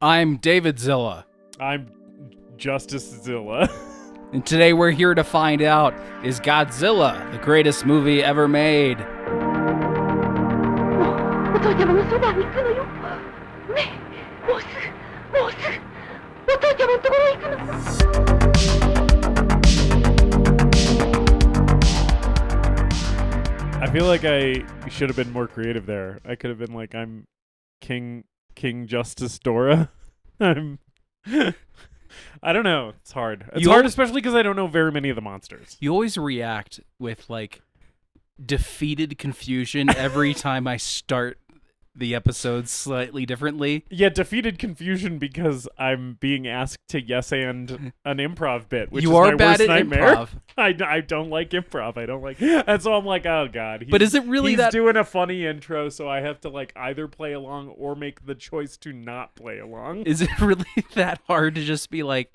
I'm David Zilla. I'm Justus Zilla. And today we're here to find out, is Godzilla the greatest movie ever made? I feel like I should have been more creative there. I could have been like, I'm King Justus Dora. I don't know. It's hard. It's hard, especially because I don't know very many of the monsters. You always react with like defeated confusion every time I start the episode slightly differently. Yeah, defeated confusion because I'm being asked to yes and an improv bit, which is my worst nightmare. Improv. I don't like improv. I don't like, and so I'm like, oh god. But is it really he's doing a funny intro, so I have to like either play along or make the choice to not play along. Is it really that hard to just be like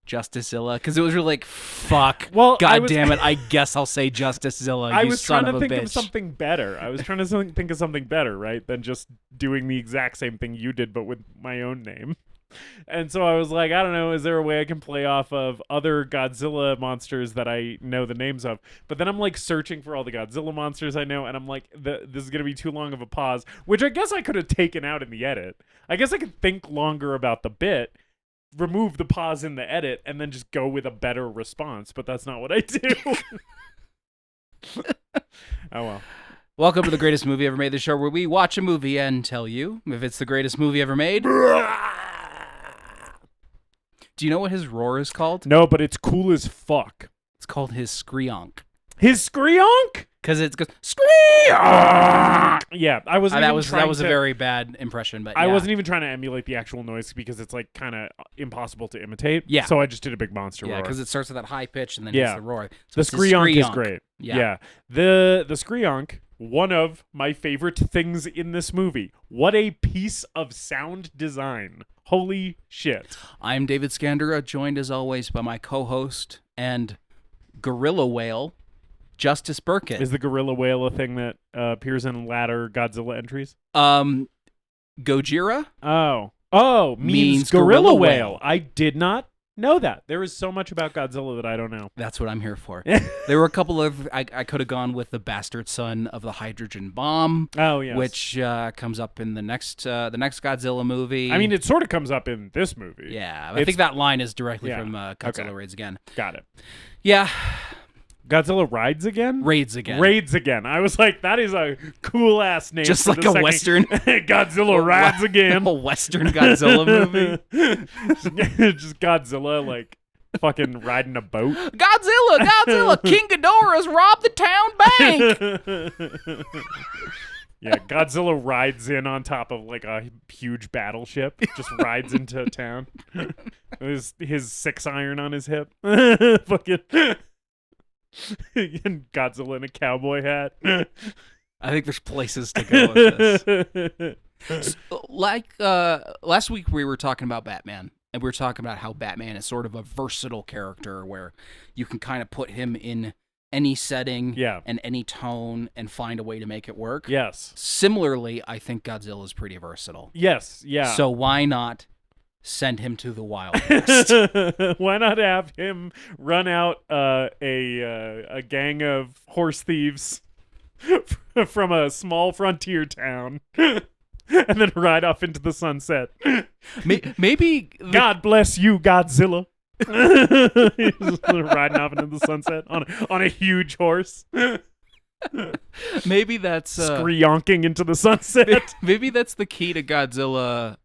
Justus Zilla? Because it was really like, fuck. Well, God damn it! I guess I'll say Justus Zilla. I was son trying to of a think bitch. of something better. I was trying to think of something better, right, than just doing the exact same thing you did, but with my own name. And so I was like, I don't know, is there a way I can play off of other Godzilla monsters that I know the names of? But then I'm like searching for all the Godzilla monsters I know, and I'm like, this is going to be too long of a pause, which I guess I could have taken out in the edit. I guess I could think longer about the bit, remove the pause in the edit, and then just go with a better response, but that's not what I do. Oh well. Welcome to the greatest movie ever made, the show where we watch a movie and tell you if it's the greatest movie ever made. Do you know what his roar is called? No, but it's cool as fuck. It's called his screonk. His screonk? Because it goes screonk. Yeah, I wasn't. That was a very bad impression, but yeah. I wasn't even trying to emulate the actual noise because it's like kind of impossible to imitate. Yeah. So I just did a big monster roar. Yeah, because it starts with that high pitch and then hits the roar. So the screonk is great. Yeah. The screonk, one of my favorite things in this movie. What a piece of sound design. Holy shit. I'm David Scandura, joined as always by my co-host and gorilla whale, Justus Burkett. Is the gorilla whale a thing that appears in latter Godzilla entries? Gojira? Oh, means gorilla whale. I did not know that. There is so much about Godzilla that I don't know. That's what I'm here for. There were a couple of, I could have gone with the bastard son of the hydrogen bomb. Oh, yes. Which comes up in the next Godzilla movie. I mean, it sort of comes up in this movie. Yeah, I think that line is directly from Godzilla Raids Again. Got it. Yeah. Godzilla Rides Again? Raids Again. Raids Again. I was like, that is a cool-ass name. Just like a Western. Godzilla Rides Again. A Western Godzilla movie. Just Godzilla, like, fucking riding a boat. Godzilla! King Ghidorah's robbed the town bank! Yeah, Godzilla rides in on top of, like, a huge battleship. Just rides into town. His 6-iron on his hip. Fucking... And Godzilla in a cowboy hat. I think there's places to go with this. Last week we were talking about Batman, and we were talking about how Batman is sort of a versatile character where you can kind of put him in any setting and any tone and find a way to make it work. Yes. Similarly, I think Godzilla is pretty versatile. Yes, yeah. So why not send him to the Wild West? Why not have him run out a gang of horse thieves from a small frontier town and then ride off into the sunset? Maybe God bless you, Godzilla. He's riding off into the sunset on a huge horse. Maybe that's screonking into the sunset. Maybe that's the key to Godzilla.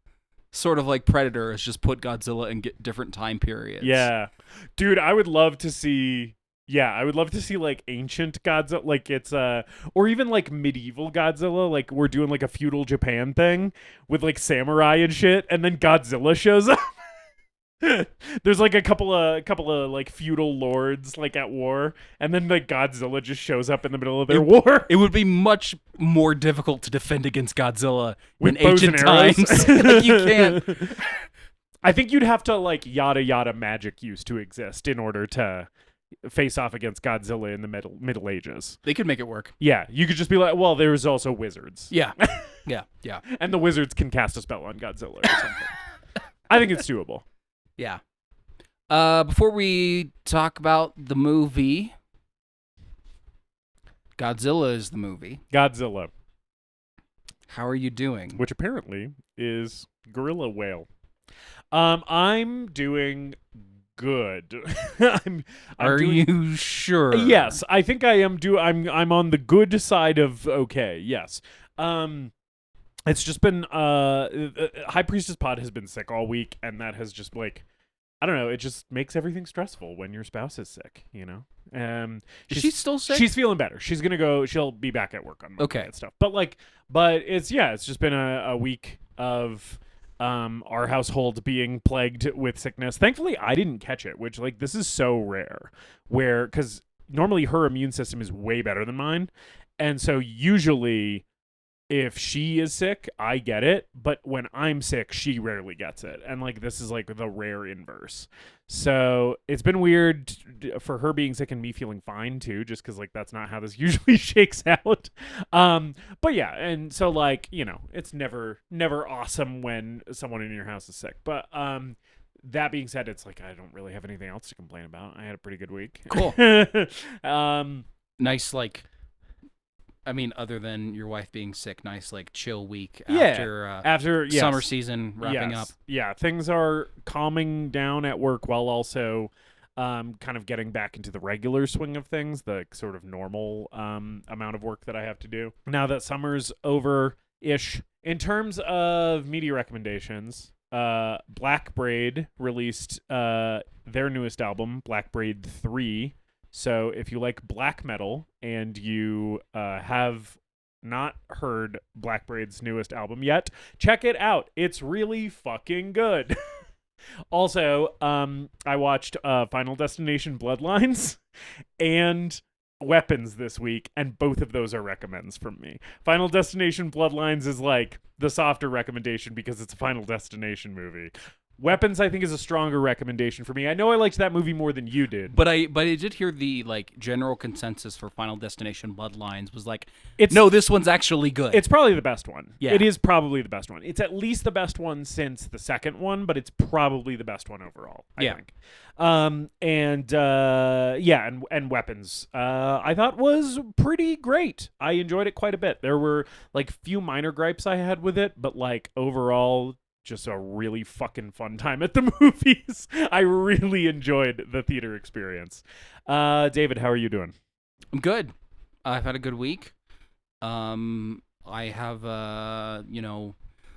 Sort of like Predator, is just put Godzilla in different time periods. Yeah. Dude, I would love to see like ancient Godzilla, like it's or even like medieval Godzilla, like we're doing like a feudal Japan thing with like samurai and shit, and then Godzilla shows up. There's like a couple of like feudal lords like at war, and then like Godzilla just shows up in the middle of their war. It would be much more difficult to defend against Godzilla with in ancient times. Like, you can't. I think you'd have to like yada yada magic used to exist in order to face off against Godzilla in the Middle Ages. They could make it work. Yeah, you could just be like, well, there's also wizards. Yeah. Yeah. And the wizards can cast a spell on Godzilla or something. I think it's doable. Yeah. Before we talk about the movie, Godzilla is the movie. Godzilla, How are you doing? which apparently is gorilla whale. I'm doing good. Are you sure? Yes, I think I am. I'm on the good side of okay. Yes. It's just been High Priestess Pod has been sick all week, and that has just like, I don't know. It just makes everything stressful when your spouse is sick. You know. Is she still sick? She's feeling better. She's gonna go. She'll be back at work on Monday and stuff. But it's just been a week of our household being plagued with sickness. Thankfully, I didn't catch it, which like this is so rare. Because normally her immune system is way better than mine, and so usually if she is sick, I get it, but when I'm sick, she rarely gets it. And like this is like the rare inverse. So it's been weird for her being sick and me feeling fine too, just because like that's not how this usually shakes out. But yeah, and so like, you know, it's never awesome when someone in your house is sick. But that being said, it's like I don't really have anything else to complain about. I had a pretty good week. Cool. Nice, like, I mean, other than your wife being sick, nice, like, chill week after yes. summer season wrapping up. Yeah, things are calming down at work while also kind of getting back into the regular swing of things, the sort of normal amount of work that I have to do. Now that summer's over-ish. In terms of media recommendations, Black Braid released their newest album, Black Braid 3. So if you like black metal and you have not heard Black Braid's newest album yet, check it out. It's really fucking good. Also, I watched Final Destination Bloodlines and Weapons this week, and both of those are recommends from me. Final Destination Bloodlines is like the softer recommendation because it's a Final Destination movie. Weapons, I think, is a stronger recommendation for me. I know I liked that movie more than you did. But I did hear the like general consensus for Final Destination Bloodlines was like, no, this one's actually good. It's probably the best one. Yeah. It is probably the best one. It's at least the best one since the second one, but it's probably the best one overall, I think. And Weapons, I thought was pretty great. I enjoyed it quite a bit. There were like few minor gripes I had with it, but like overall, just a really fucking fun time at the movies. I really enjoyed the theater experience. David, how are you doing? I'm good. I've had a good week. I have,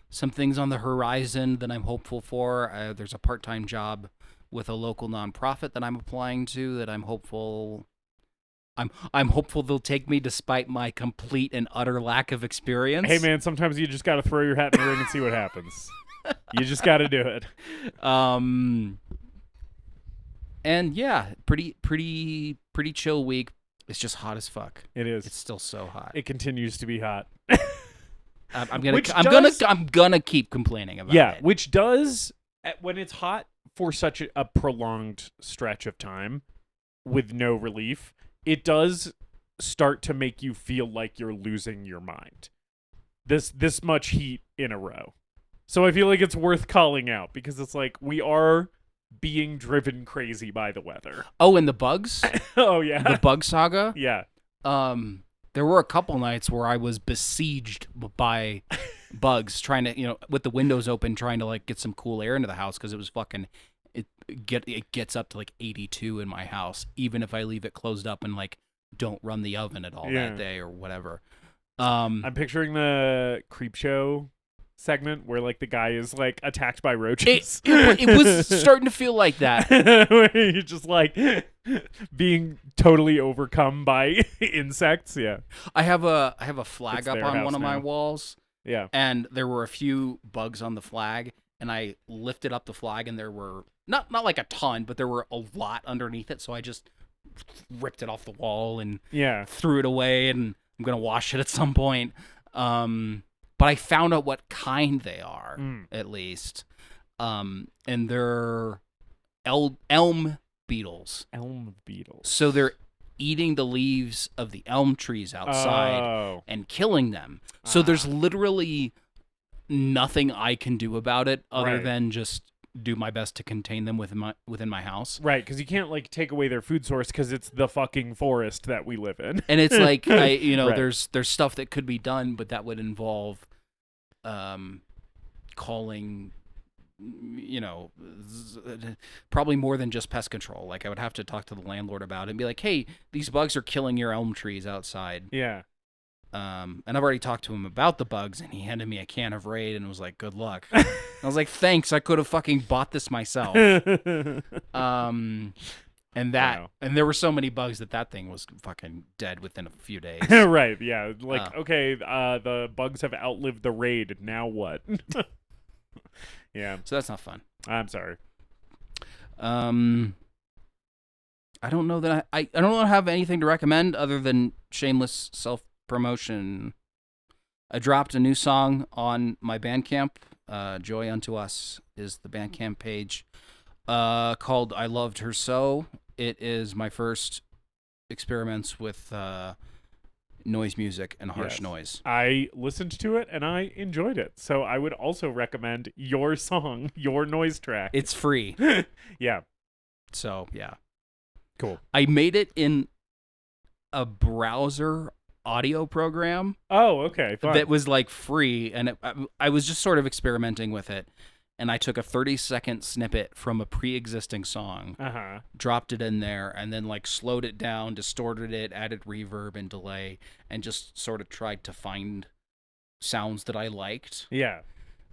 some things on the horizon that I'm hopeful for. There's a part-time job with a local nonprofit that I'm applying to that I'm hopeful they'll take me despite my complete and utter lack of experience. Hey man, sometimes you just got to throw your hat in the ring and see what happens. You just got to do it. And yeah, pretty chill week. It's just hot as fuck. It is. It's still so hot. It continues to be hot. I'm gonna keep complaining about it. Yeah, which does, when it's hot for such a prolonged stretch of time with no relief, it does start to make you feel like you're losing your mind. This much heat in a row. So I feel like it's worth calling out because it's like we are being driven crazy by the weather. Oh, and the bugs? Oh, yeah. The bug saga? Yeah. There were a couple nights where I was besieged by bugs trying to, with the windows open, trying to like get some cool air into the house because it was fucking, it gets up to like 82 in my house, even if I leave it closed up and like don't run the oven at all that day or whatever. I'm picturing the Creepshow segment where like the guy is like attacked by roaches. It was starting to feel like that. Where you're just like being totally overcome by insects. Yeah. I have a flag up on one of my walls. Yeah. And there were a few bugs on the flag, and I lifted up the flag, and there were not like a ton, but there were a lot underneath it. So I just ripped it off the wall and threw it away, and I'm gonna wash it at some point. But I found out what kind they are, at least. And they're elm beetles. Elm beetles. So they're eating the leaves of the elm trees outside and killing them. So there's literally nothing I can do about it other than just do my best to contain them within my house. Right, because you can't like take away their food source because it's the fucking forest that we live in. And it's like Right. there's stuff that could be done, but that would involve calling probably more than just pest control. Like I would have to talk to the landlord about it and be like, hey, these bugs are killing your elm trees outside. Yeah. And I've already talked to him about the bugs, and he handed me a can of Raid and was like, good luck. I was like, thanks, I could have fucking bought this myself. And there were so many bugs that thing was fucking dead within a few days. Right, yeah. Like, okay, the bugs have outlived the Raid. Now what? Yeah. So that's not fun. I'm sorry. I don't know that I don't have anything to recommend other than shameless self-promotion. I dropped a new song on my Bandcamp. Joy Unto Us is the Bandcamp page, called I Loved Her So. It is my first experiments with noise music and harsh noise. I listened to it and I enjoyed it. So I would also recommend your song, your noise track. It's free. Yeah. So, yeah. Cool. I made it in a browser audio program. Oh, okay. Fun. That was like free, and I was just sort of experimenting with it. And I took a 30-second snippet from a pre-existing song, dropped it in there, and then like slowed it down, distorted it, added reverb and delay, and just sort of tried to find sounds that I liked. Yeah.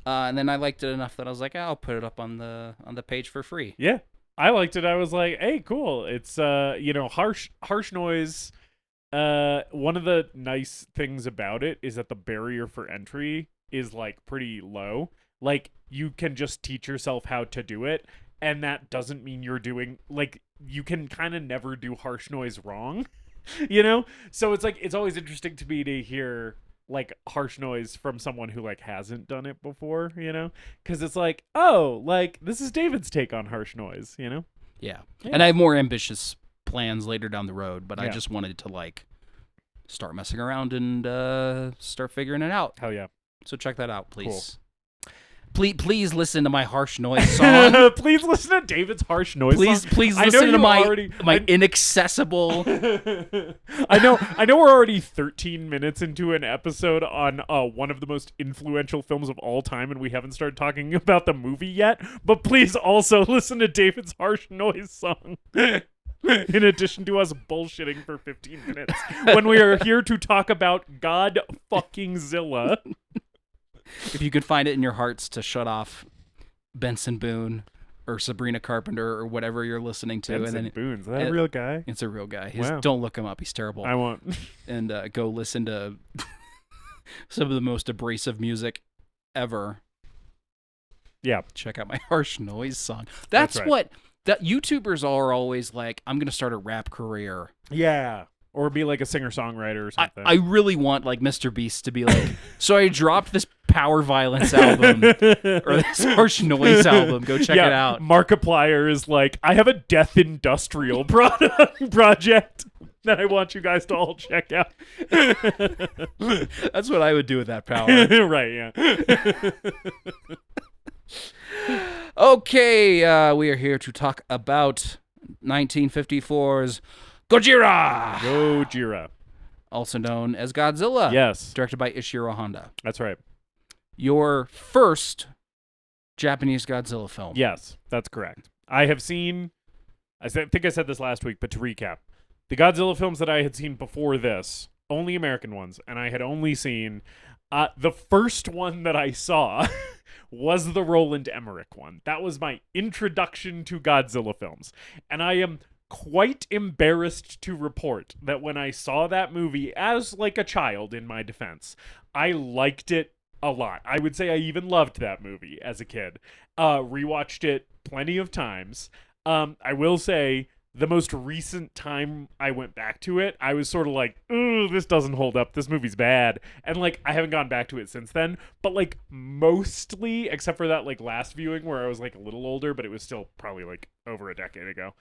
And then I liked it enough that I was like, I'll put it up on the page for free. Yeah. I liked it. I was like, hey, cool. It's harsh noise. One of the nice things about it is that the barrier for entry is like pretty low. Like, you can just teach yourself how to do it, and that doesn't mean you're doing, like, you can kind of never do harsh noise wrong, So it's like, it's always interesting to me to hear, like, harsh noise from someone who, like, hasn't done it before, Because it's like, oh, like, this is David's take on harsh noise, Yeah. And I have more ambitious plans later down the road, but I just wanted to, like, start messing around and start figuring it out. Hell yeah. So check that out, please. Cool. Please listen to my harsh noise song. Please listen to David's harsh noise song. Please listen to my inaccessible. I know we're already 13 minutes into an episode on one of the most influential films of all time, and we haven't started talking about the movie yet. But please also listen to David's harsh noise song. In addition to us bullshitting for 15 minutes when we are here to talk about God fucking Zilla. If you could find it in your hearts to shut off Benson Boone or Sabrina Carpenter or whatever you're listening to. Benson Boone, is that a real guy? It's a real guy. Wow. Don't look him up. He's terrible. I won't. And go listen to some of the most abrasive music ever. Yeah. Check out my harsh noise song. That's right. What that YouTubers are always like, I'm going to start a rap career. Yeah. Or be like a singer-songwriter or something. I really want like Mr. Beast to be like, so I dropped this power violence album or this harsh noise album. Go check it out. Markiplier is like, I have a death industrial project that I want you guys to all check out. That's what I would do with that power. Right, yeah. Okay, we are here to talk about 1954's Gojira, also known as Godzilla. Yes. Directed by Ishirō Honda. That's right. Your first Japanese Godzilla film. Yes, that's correct. I have seen, think I said this last week, but to recap, the Godzilla films that I had seen before this, only American ones, and I had only seen, the first one that I saw was the Roland Emmerich one. That was my introduction to Godzilla films. And I am quite embarrassed to report that when I saw that movie as like a child, in my defense, I liked it a lot. I would say I even loved that movie as a kid. Rewatched it plenty of times. I will say the most recent time I went back to it, I was sort of like, ooh, this doesn't hold up. This movie's bad. And like, I haven't gone back to it since then. But like, mostly, except for that like last viewing where I was like a little older, but it was still probably like over a decade ago.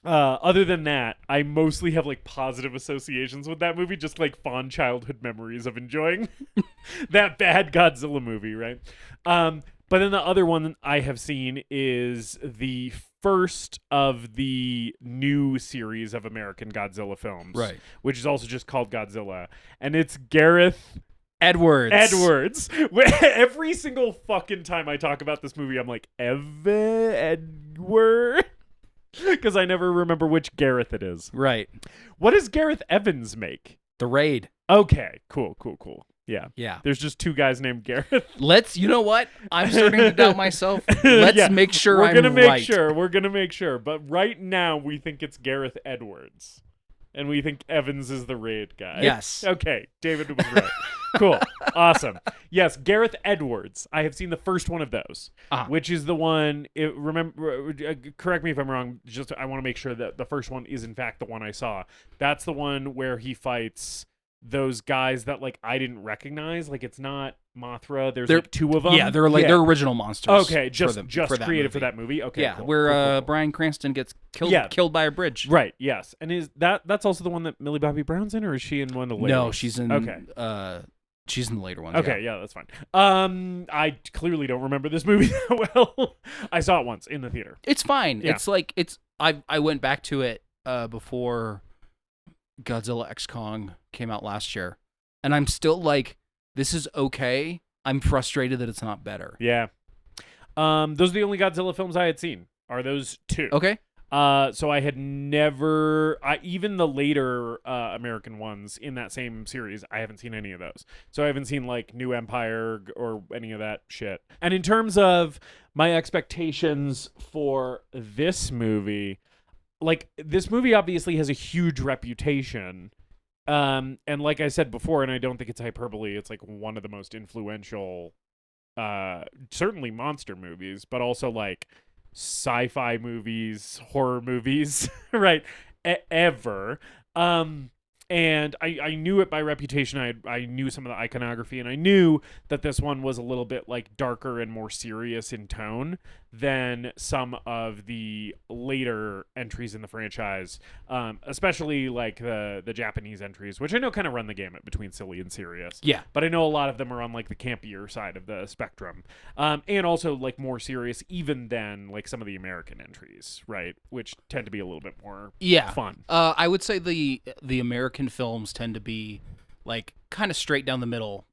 Other than that, I mostly have like positive associations with that movie, just like fond childhood memories of enjoying that bad Godzilla movie, right? But then the other one I have seen is the first of the new series of American Godzilla films, Right. which is also just called Godzilla, and it's Gareth Edwards. Every single fucking time I talk about this movie, I'm like, Edward? Because I never remember which Gareth it is. Right. What does Gareth Evans make? The Raid. Okay, cool. Yeah. Yeah. There's just two guys named Gareth. You know what? I'm starting to doubt myself. Let's make sure We're I'm gonna make right. sure. We're going to make sure. But right now, we think it's Gareth Edwards. And we think Evans is the Raid guy. Yes. Okay, David was right. Cool. Awesome. Yes, Gareth Edwards. I have seen the first one of those, which is the one. Correct me if I'm wrong. Just I want to make sure that the first one is in fact the one I saw. That's the one where he fights those guys that like I didn't recognize. Like it's not Mothra. There's like two of them. Yeah, they're they're original monsters. Okay, just created for that movie. Okay, yeah, cool, where cool. Bryan Cranston gets killed by a bridge. Right. Yes, and that's also the one that Millie Bobby Brown's in, or is she in one of the later? No, ones? she's in. Okay. She's in the later ones. Okay, yeah, that's fine. I clearly don't remember this movie that well. I saw it once in the theater. It's fine. Yeah. It's like I went back to it before Godzilla X Kong came out last year, and I'm still like, this is okay. I'm frustrated that it's not better. Yeah. Those are the only Godzilla films I had seen. Are those two? Okay. So I had never, even the later American ones in that same series, I haven't seen any of those. So I haven't seen like New Empire or any of that shit. And in terms of my expectations for this movie, like this movie obviously has a huge reputation. And like I said before, and I don't think it's hyperbole, it's like one of the most influential, certainly monster movies, but also like sci-fi movies, horror movies, right? Ever. And I knew it by reputation. I knew some of the iconography, and I knew that this one was a little bit like darker and more serious in tone than some of the later entries in the franchise, especially like the Japanese entries, which I know kind of run the gamut between silly and serious. Yeah. But I know a lot of them are on like the campier side of the spectrum, and also like more serious even than like some of the American entries, right? Which tend to be a little bit more fun. I would say the American films tend to be like kind of straight down the middle,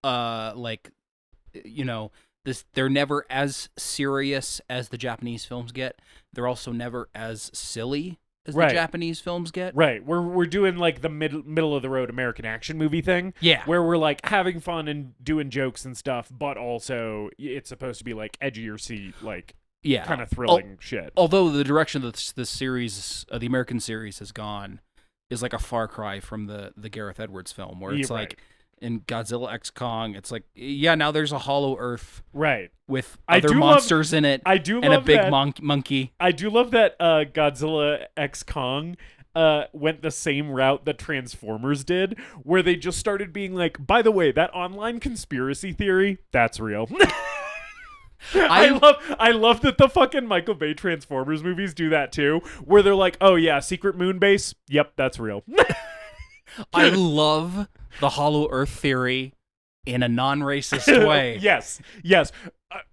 like they're never as serious as the Japanese films get. They're also never as silly as the Japanese films get. Right. We're doing like the middle of the road American action movie thing. Yeah. Where we're like having fun and doing jokes and stuff, but also it's supposed to be like edgier seat, like kind of thrilling shit. Although the direction that the series, the American series, has gone is like a far cry from the Gareth Edwards film, where it's like in Godzilla X Kong, it's like now there's a Hollow Earth, right, with other monsters in it. I do and love a big that. Monkey. I do love that Godzilla X Kong went the same route that Transformers did, where they just started being like, by the way, that online conspiracy theory, that's real. I love that the fucking Michael Bay Transformers movies do that too, where they're like, oh yeah, secret moon base, yep, that's real. I love the Hollow Earth theory in a non-racist way. Yes.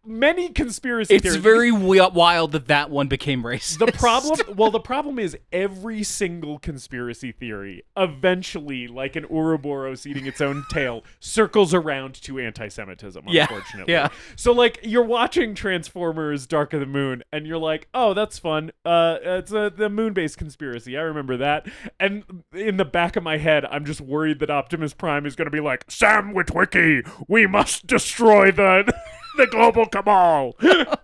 Many conspiracy theories. It's very wild that one became racist. The problem is every single conspiracy theory eventually, like an Ouroboros eating its own tail, circles around to anti-Semitism, unfortunately. Yeah. So, like, you're watching Transformers Dark of the Moon, and you're like, oh, that's fun. It's the moon-based conspiracy. I remember that. And in the back of my head, I'm just worried that Optimus Prime is going to be like, Sam Witwicky, we must destroy the global cabal. You got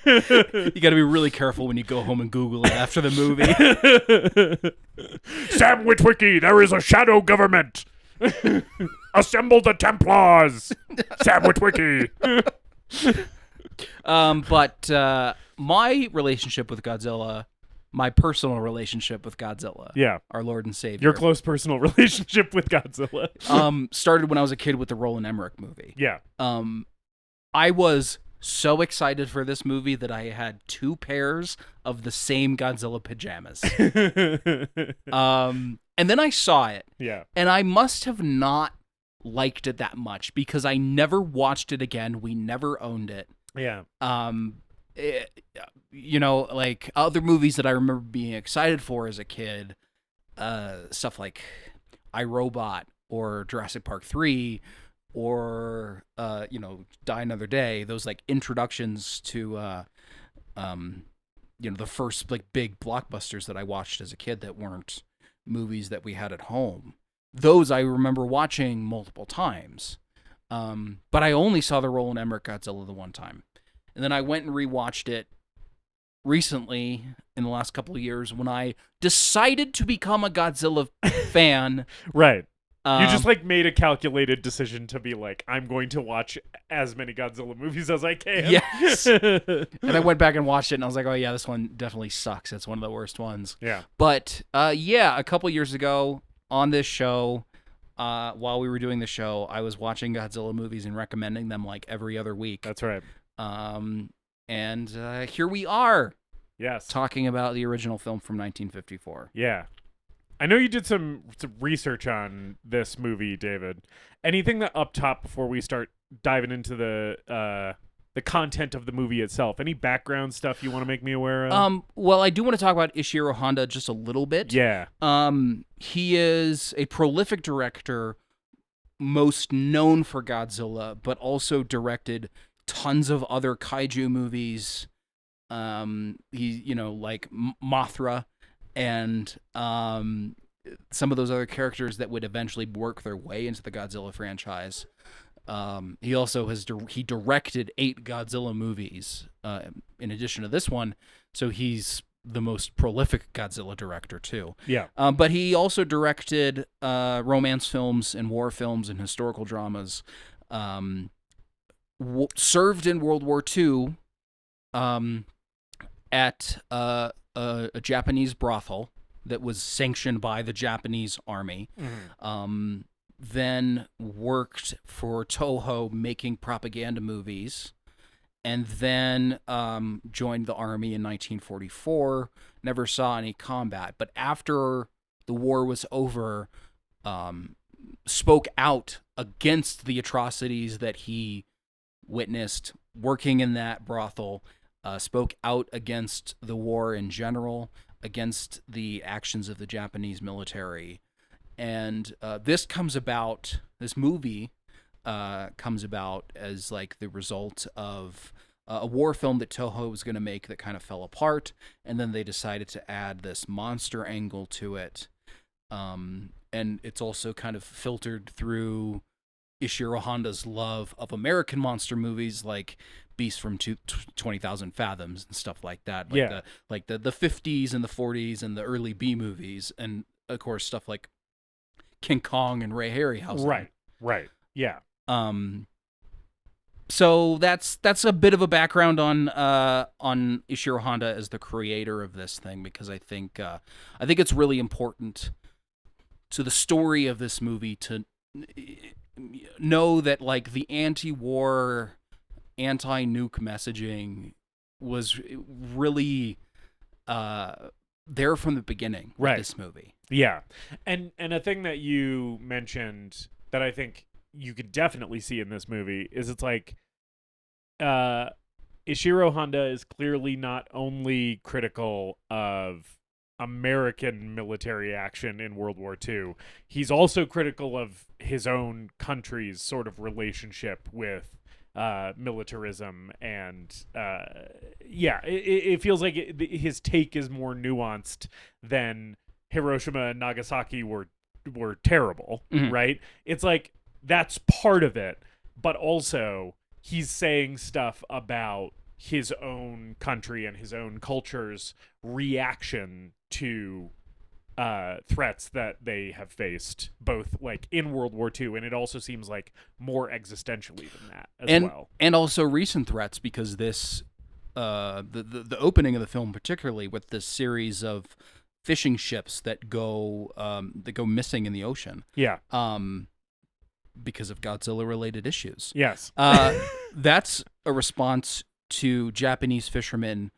to be really careful when you go home and Google it after the movie. Sam Witwicky, there is a shadow government. Assemble the Templars. Sam Witwicky. But my relationship with Godzilla, my personal relationship with Godzilla, our Lord and Savior, your close personal relationship with Godzilla, started when I was a kid with the Roland Emmerich movie. Yeah. I was so excited for this movie that I had 2 pairs of the same Godzilla pajamas. And then I saw it. Yeah. And I must have not liked it that much because I never watched it again. We never owned it. Yeah. Like other movies that I remember being excited for as a kid, stuff like iRobot or Jurassic Park 3 or Die Another Day, those like introductions to the first like big blockbusters that I watched as a kid that weren't movies that we had at home. Those I remember watching multiple times. But I only saw the Roland Emmerich Godzilla the one time. And then I went and rewatched it recently in the last couple of years when I decided to become a Godzilla fan. Right. You just like made a calculated decision to be like, I'm going to watch as many Godzilla movies as I can. Yes. And I went back and watched it and I was like, oh yeah, this one definitely sucks. It's one of the worst ones. Yeah. But a couple years ago on this show, while we were doing the show, I was watching Godzilla movies and recommending them like every other week. That's right. And here we are. Yes. Talking about the original film from 1954. Yeah. I know you did some research on this movie, David. Anything that up top before we start diving into the content of the movie itself? Any background stuff you want to make me aware of? Well, I do want to talk about Ishirō Honda just a little bit. Yeah. He is a prolific director, most known for Godzilla, but also directed tons of other kaiju movies. He, like Mothra and some of those other characters that would eventually work their way into the Godzilla franchise. He also he directed 8 Godzilla movies in addition to this one, so he's the most prolific Godzilla director too. Yeah. But he also directed romance films and war films and historical dramas. Served in World War II at a Japanese brothel that was sanctioned by the Japanese army. Mm-hmm. Then worked for Toho making propaganda movies, and then joined the army in 1944. Never saw any combat, but after the war was over, spoke out against the atrocities that he witnessed working in that brothel, spoke out against the war in general, against the actions of the Japanese military. And this movie comes about as like the result of a war film that Toho was going to make that kind of fell apart, and then they decided to add this monster angle to it. And it's also kind of filtered through Ishirō Honda's love of American monster movies like Beast from 20,000 Fathoms and stuff like that. Like the 50s and the 40s and the early B movies, and of course stuff like King Kong and Ray Harryhausen. Right. Yeah. So that's a bit of a background on Ishirō Honda as the creator of this thing, because I think it's really important to the story of this movie to know that like the anti-war, anti-nuke messaging was really there from the beginning with this movie. Yeah. And a thing that you mentioned that I think you could definitely see in this movie is it's like Ishirō Honda is clearly not only critical of American military action in World War II, he's also critical of his own country's sort of relationship with militarism, and it feels like his take is more nuanced than Hiroshima and Nagasaki were terrible, mm-hmm. right? It's like that's part of it, but also he's saying stuff about his own country and his own culture's reaction to threats that they have faced, both like in World War II, and it also seems like more existentially than that as well. And also recent threats, because this the opening of the film, particularly with this series of fishing ships that go missing in the ocean. Yeah. Because of Godzilla-related issues. Yes. That's a response to Japanese fishermen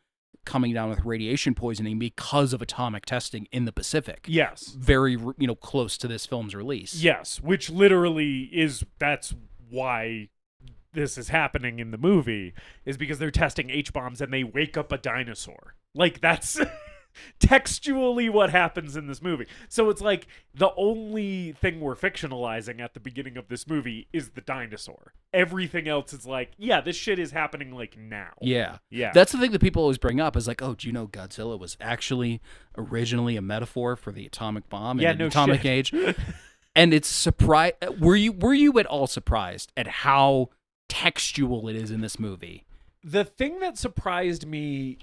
coming down with radiation poisoning because of atomic testing in the Pacific. Yes. Very, close to this film's release. Yes, which literally that's why this is happening in the movie is because they're testing H-bombs and they wake up a dinosaur. Like, that's textually what happens in this movie. So it's like the only thing we're fictionalizing at the beginning of this movie is the dinosaur. Everything else is like, yeah, this shit is happening like now. Yeah. Yeah. That's the thing that people always bring up is like, oh, do you know Godzilla was actually originally a metaphor for the atomic bomb and the atomic age? And it's surprise. Were you at all surprised at how textual it is in this movie? The thing that surprised me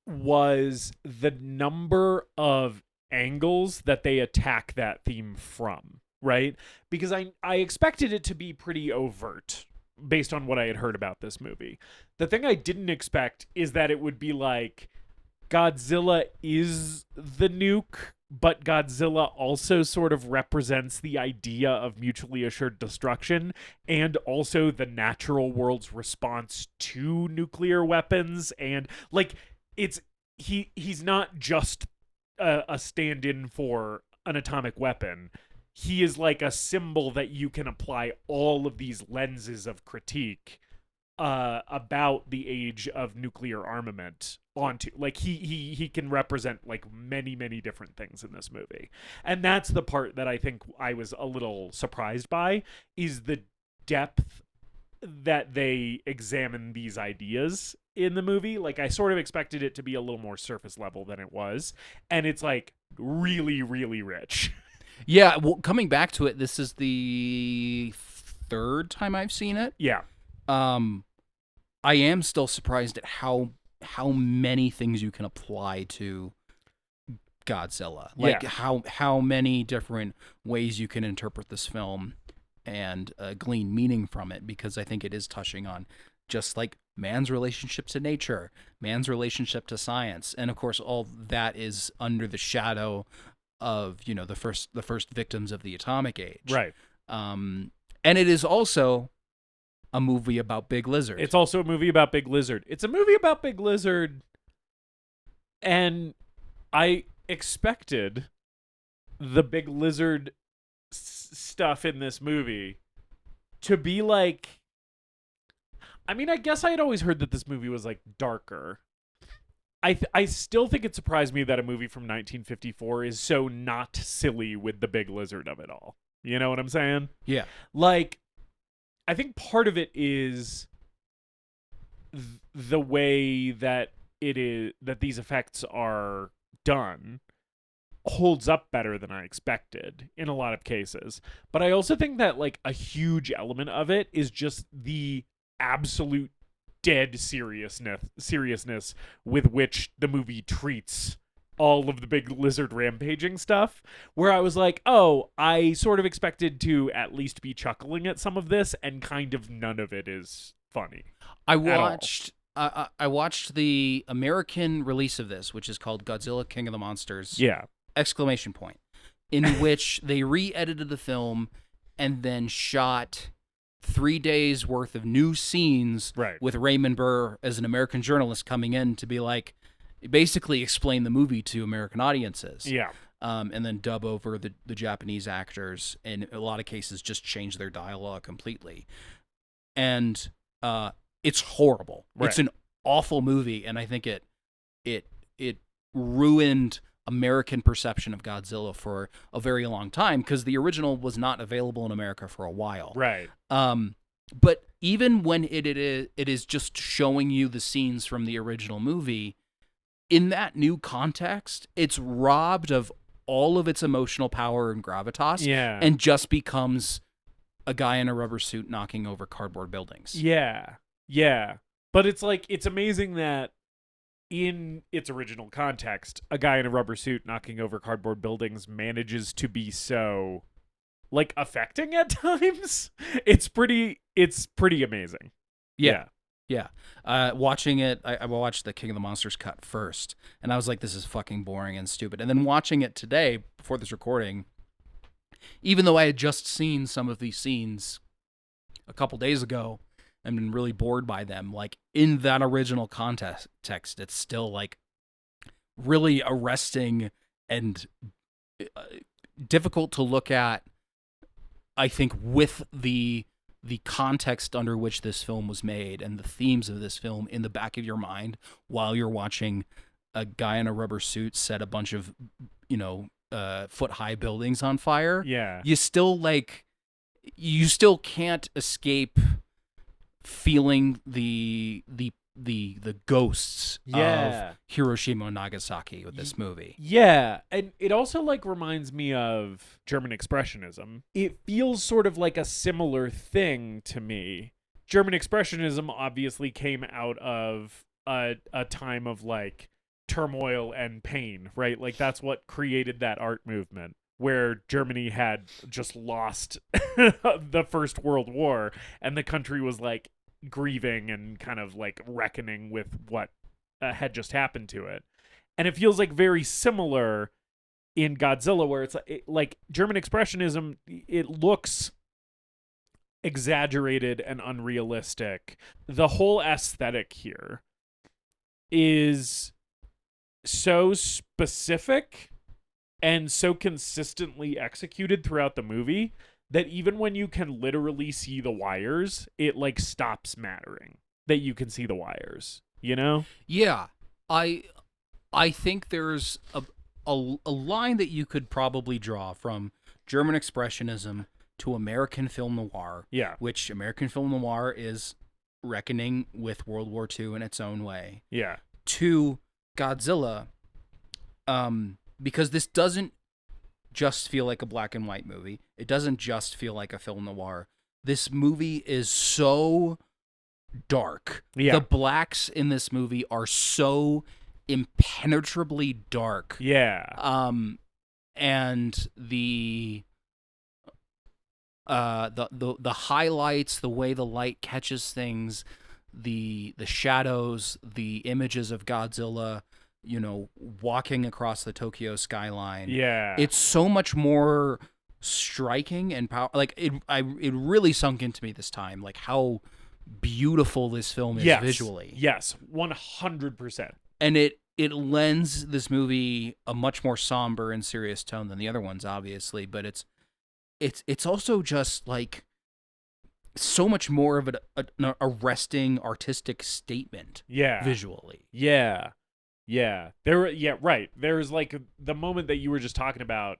was the number of angles that they attack that theme from, right? Because I expected it to be pretty overt based on what I had heard about this movie. The thing I didn't expect is that it would be like Godzilla is the nuke, but Godzilla also sort of represents the idea of mutually assured destruction and also the natural world's response to nuclear weapons. And like, he's not just a stand-in for an atomic weapon. He is like a symbol that you can apply all of these lenses of critique about the age of nuclear armament onto. Like, he can represent like many different things in this movie. And that's the part that I think I was a little surprised by, is the depth that they examine these ideas in the movie. Like, I sort of expected it to be a little more surface level than it was, and it's like really rich. Yeah, well, coming back to it, this is the third time I've seen it. Yeah. I am still surprised at how many things you can apply to Godzilla. Like, how many different ways you can interpret this film and glean meaning from it, because I think it is touching on just like man's relationship to nature, man's relationship to science, and of course all that is under the shadow of, you know, the first victims of the atomic age. Right. And it is also a movie about Big Lizard. It's also a movie about Big Lizard. It's a movie about Big Lizard, and I expected the Big Lizard stuff in this movie to be like, I mean, I guess I had always heard that this movie was like darker. I still think it surprised me that a movie from 1954 is so not silly with the Big Lizard of it all. You know what I'm saying? Yeah. Like, I think part of it is the way that it is, that these effects are done holds up better than I expected in a lot of cases. But I also think that like a huge element of it is just the absolute dead seriousness with which the movie treats all of the Big Lizard rampaging stuff, where I was like, oh, I sort of expected to at least be chuckling at some of this, and kind of none of it is funny. I watched the American release of this, which is called Godzilla King of the Monsters. Yeah. ! In which they re-edited the film and then shot 3 days worth of new scenes, right, with Raymond Burr as an American journalist coming in to be like, basically explain the movie to American audiences. Yeah. And then dub over the Japanese actors, and in a lot of cases just change their dialogue completely. And it's horrible. Right. It's an awful movie, and I think it ruined American perception of Godzilla for a very long time, because the original was not available in America for a while. Right. But even when it is just showing you the scenes from the original movie, in that new context, it's robbed of all of its emotional power and gravitas, yeah, and just becomes a guy in a rubber suit knocking over cardboard buildings. Yeah. Yeah. But it's like, it's amazing that in its original context, a guy in a rubber suit knocking over cardboard buildings manages to be so like affecting at times. It's pretty amazing. Yeah. Watching it, I watched the King of the Monsters cut first, and I was like, this is fucking boring and stupid. And then watching it today, before this recording, even though I had just seen some of these scenes a couple days ago and been really bored by them, like, in that original context, it's still like really arresting and difficult to look at, I think, with the the context under which this film was made and the themes of this film in the back of your mind while you're watching a guy in a rubber suit set a bunch of, foot-high buildings on fire. Yeah. You still can't escape feeling the ghosts of Hiroshima and Nagasaki with this movie. Yeah, and it also reminds me of German Expressionism. It feels sort of like a similar thing to me. German Expressionism obviously came out of a time of turmoil and pain, right? That's what created that art movement, where Germany had just lost the First World War, and the country was grieving and kind of reckoning with what had just happened to it. And it feels very similar in Godzilla, where it's German Expressionism, it looks exaggerated and unrealistic. The whole aesthetic here is so specific and so consistently executed throughout the movie that even when you can literally see the wires, it stops mattering that you can see the wires, Yeah. I think there's a line that you could probably draw from German Expressionism to American film noir. Yeah. Which American film noir is reckoning with World War II in its own way. Yeah. To Godzilla, because this doesn't just feel like a black and white movie. It doesn't just feel like a film noir. This movie is so dark. Yeah. The blacks in this movie are so impenetrably dark. Yeah. And the highlights, the way the light catches things, the shadows, the images of Godzilla, walking across the Tokyo skyline. Yeah. It's so much more striking and it really sunk into me this time, how beautiful this film is visually. Yes, 100%. And it lends this movie a much more somber and serious tone than the other ones, obviously, but it's also just so much more of an arresting artistic statement. Yeah. Visually. Yeah. Yeah. Right. There's the moment that you were just talking about,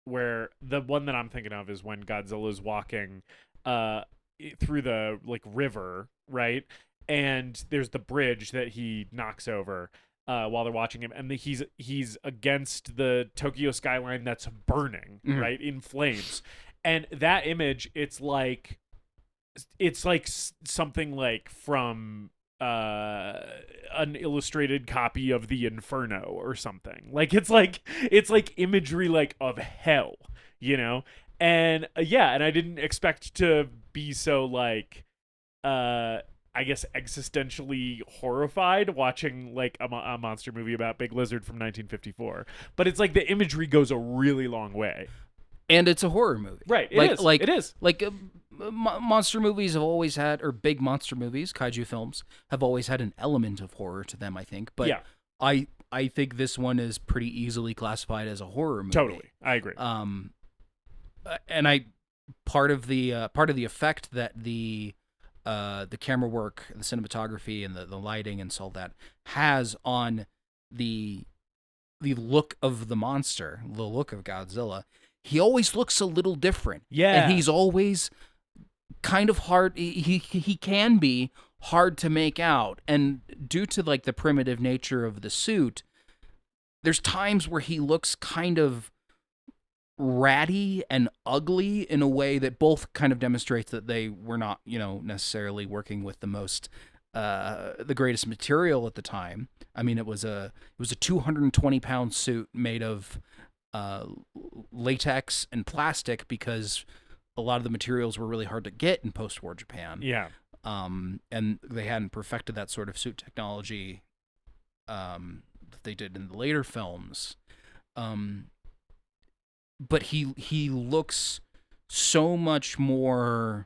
where the one that I'm thinking of is when Godzilla's walking through the river, right? And there's the bridge that he knocks over while they're watching him, and he's against the Tokyo skyline that's burning, right, in flames. And that image, it's something from an illustrated copy of the Inferno or something. It's imagery of hell, and and I didn't expect to be so I guess existentially horrified watching a monster movie about Big Lizard from 1954, but it's the imagery goes a really long way. And it's a horror movie. Right, it is. Monster movies have always had, or big monster movies, kaiju films, have always had an element of horror to them, I think. But yeah. I think this one is pretty easily classified as a horror movie. Totally, I agree. And part of the effect that the camera work, the cinematography, and the lighting and all that has on the look of the monster, the look of Godzilla. He always looks a little different. Yeah. And he's always kind of hard. He can be hard to make out. And due to the primitive nature of the suit, there's times where he looks kind of ratty and ugly in a way that both kind of demonstrates that they were not, necessarily working with the greatest material at the time. I mean, it was a 220-pound suit made of latex and plastic because a lot of the materials were really hard to get in post-war Japan. Yeah. And they hadn't perfected that sort of suit technology that they did in the later films. But he looks so much more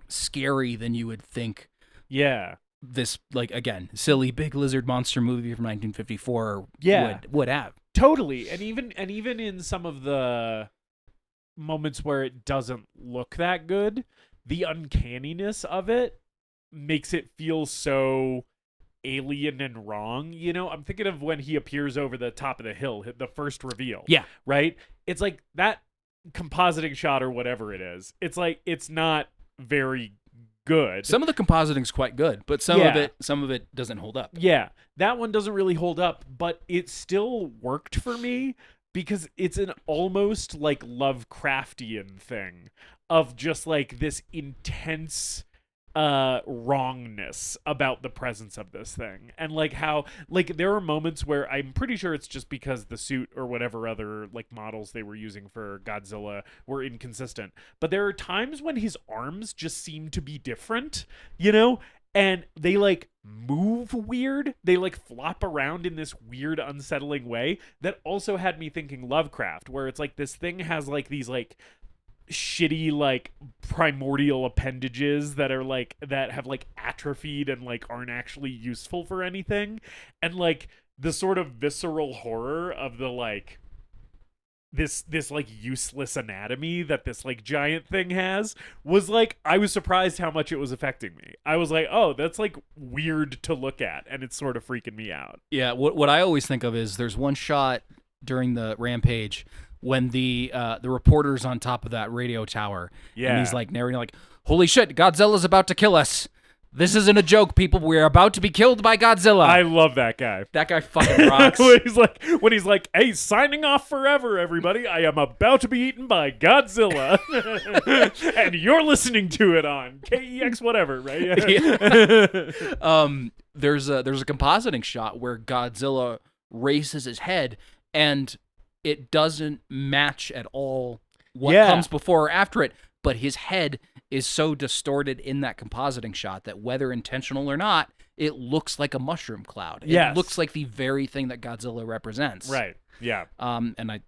scary than you would think. Yeah. This, again, silly big lizard monster movie from 1954 would have. Totally. And even in some of the moments where it doesn't look that good, the uncanniness of it makes it feel so alien and wrong. You know, I'm thinking of when he appears over the top of the hill, the first reveal. Yeah. Right? It's like that compositing shot or whatever it is. It's like it's not very good. Some of the compositing's quite good, but some of it doesn't hold up. Yeah. That one doesn't really hold up, but it still worked for me because it's an almost like Lovecraftian thing of just like this intense wrongness about the presence of this thing, and like how like there are moments where I'm pretty sure it's just because the suit or whatever other like models they were using for Godzilla were inconsistent, but there are times when his arms just seem to be different, you know, and they like move weird, they like flop around in this weird unsettling way that also had me thinking Lovecraft, where it's like this thing has like these like shitty like primordial appendages that are like that have like atrophied and like aren't actually useful for anything, and like the sort of visceral horror of the like this like useless anatomy that this like giant thing has was like, I was surprised how much it was affecting me. I was like, oh, that's like weird to look at, and it's sort of freaking me out. Yeah, what I always think of is there's one shot during the rampage when the reporter's on top of that radio tower. Yeah. And he's like narrating like, holy shit, Godzilla's about to kill us. This isn't a joke, people. We're about to be killed by Godzilla. I love that guy. That guy fucking rocks. when he's like, hey, signing off forever, everybody. I am about to be eaten by Godzilla. And you're listening to it on KEX whatever, right? Yeah. There's a compositing shot where Godzilla raises his head and it doesn't match at all what comes before or after it, but his head is so distorted in that compositing shot that whether intentional or not, it looks like a mushroom cloud. It looks like the very thing that Godzilla represents. Right. Yeah. And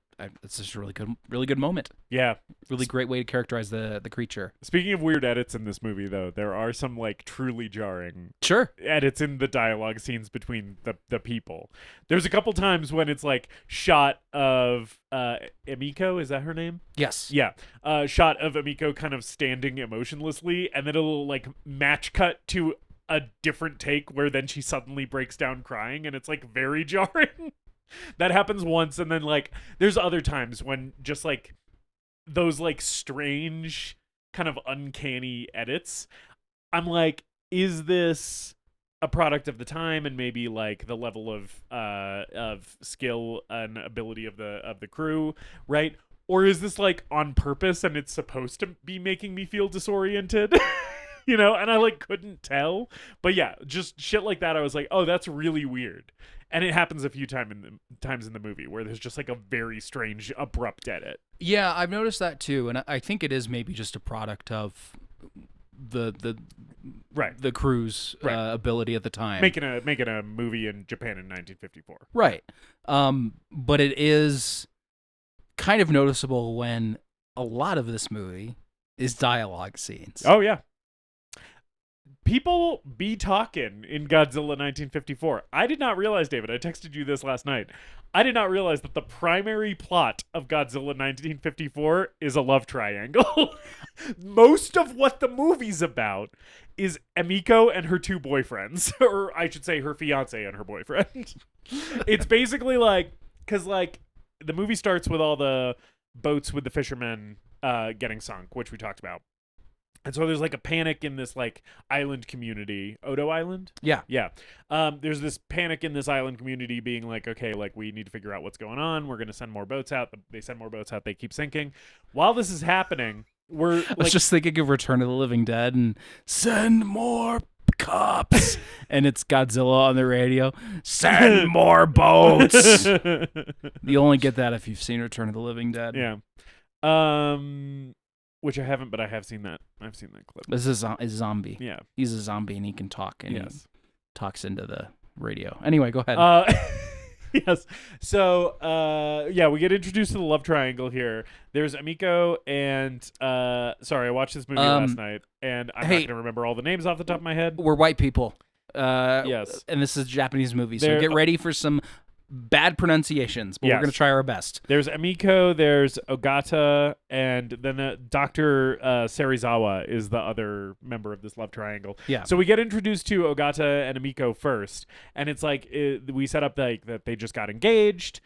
it's just a really good moment. Yeah. Really great way to characterize the creature. Speaking of weird edits in this movie, though, there are some like truly jarring edits in the dialogue scenes between the people. There's a couple times when it's like shot of Emiko, is that her name? Yes. Yeah. Shot of Emiko kind of standing emotionlessly, and then a little like match cut to a different take where then she suddenly breaks down crying, and it's like very jarring. That happens once, and then like there's other times when just like those like strange kind of uncanny edits, I'm like, is this a product of the time and maybe like the level of skill and ability of the crew, right? Or is this like on purpose and it's supposed to be making me feel disoriented? You know, and I like couldn't tell. But yeah, just shit like that, I was like, oh, that's really weird. And it happens a few times in the movie where there's just like a very strange, abrupt edit. Yeah, I've noticed that too, and I think it is maybe just a product of the crew's ability at the time. Making a movie in Japan in 1954. Right. But it is kind of noticeable when a lot of this movie is dialogue scenes. Oh yeah. People be talking in Godzilla 1954. I did not realize, David, I texted you this last night. I did not realize that the primary plot of Godzilla 1954 is a love triangle. Most of what the movie's about is Emiko and her two boyfriends, or I should say her fiance and her boyfriend. It's basically like, because like the movie starts with all the boats with the fishermen getting sunk, which we talked about. And so there's like a panic in this like island community, Odo Island. Yeah. There's this panic in this island community being like, okay, like we need to figure out what's going on. We're going to send more boats out. They send more boats out. They keep sinking. While this is happening, I was just thinking of Return of the Living Dead and send more cops. And it's Godzilla on the radio. Send more boats. You only get that if you've seen Return of the Living Dead. Yeah. Which I haven't, but I have seen that. I've seen that clip. This is a zombie. Yeah. He's a zombie and he can talk, and he talks into the radio. Anyway, go ahead. Yes. So, we get introduced to the love triangle here. There's Emiko and, sorry, I watched this movie last night, and I'm not going to remember all the names off the top of my head. We're white people. Yes. And this is a Japanese movie, so get ready for some bad pronunciations, but we're Yes. going to try our best. There's Amiko, there's Ogata, and then Dr. Serizawa is the other member of this love triangle. Yeah. So we get introduced to Ogata and Amiko first, and it's like we set up like that they just got engaged.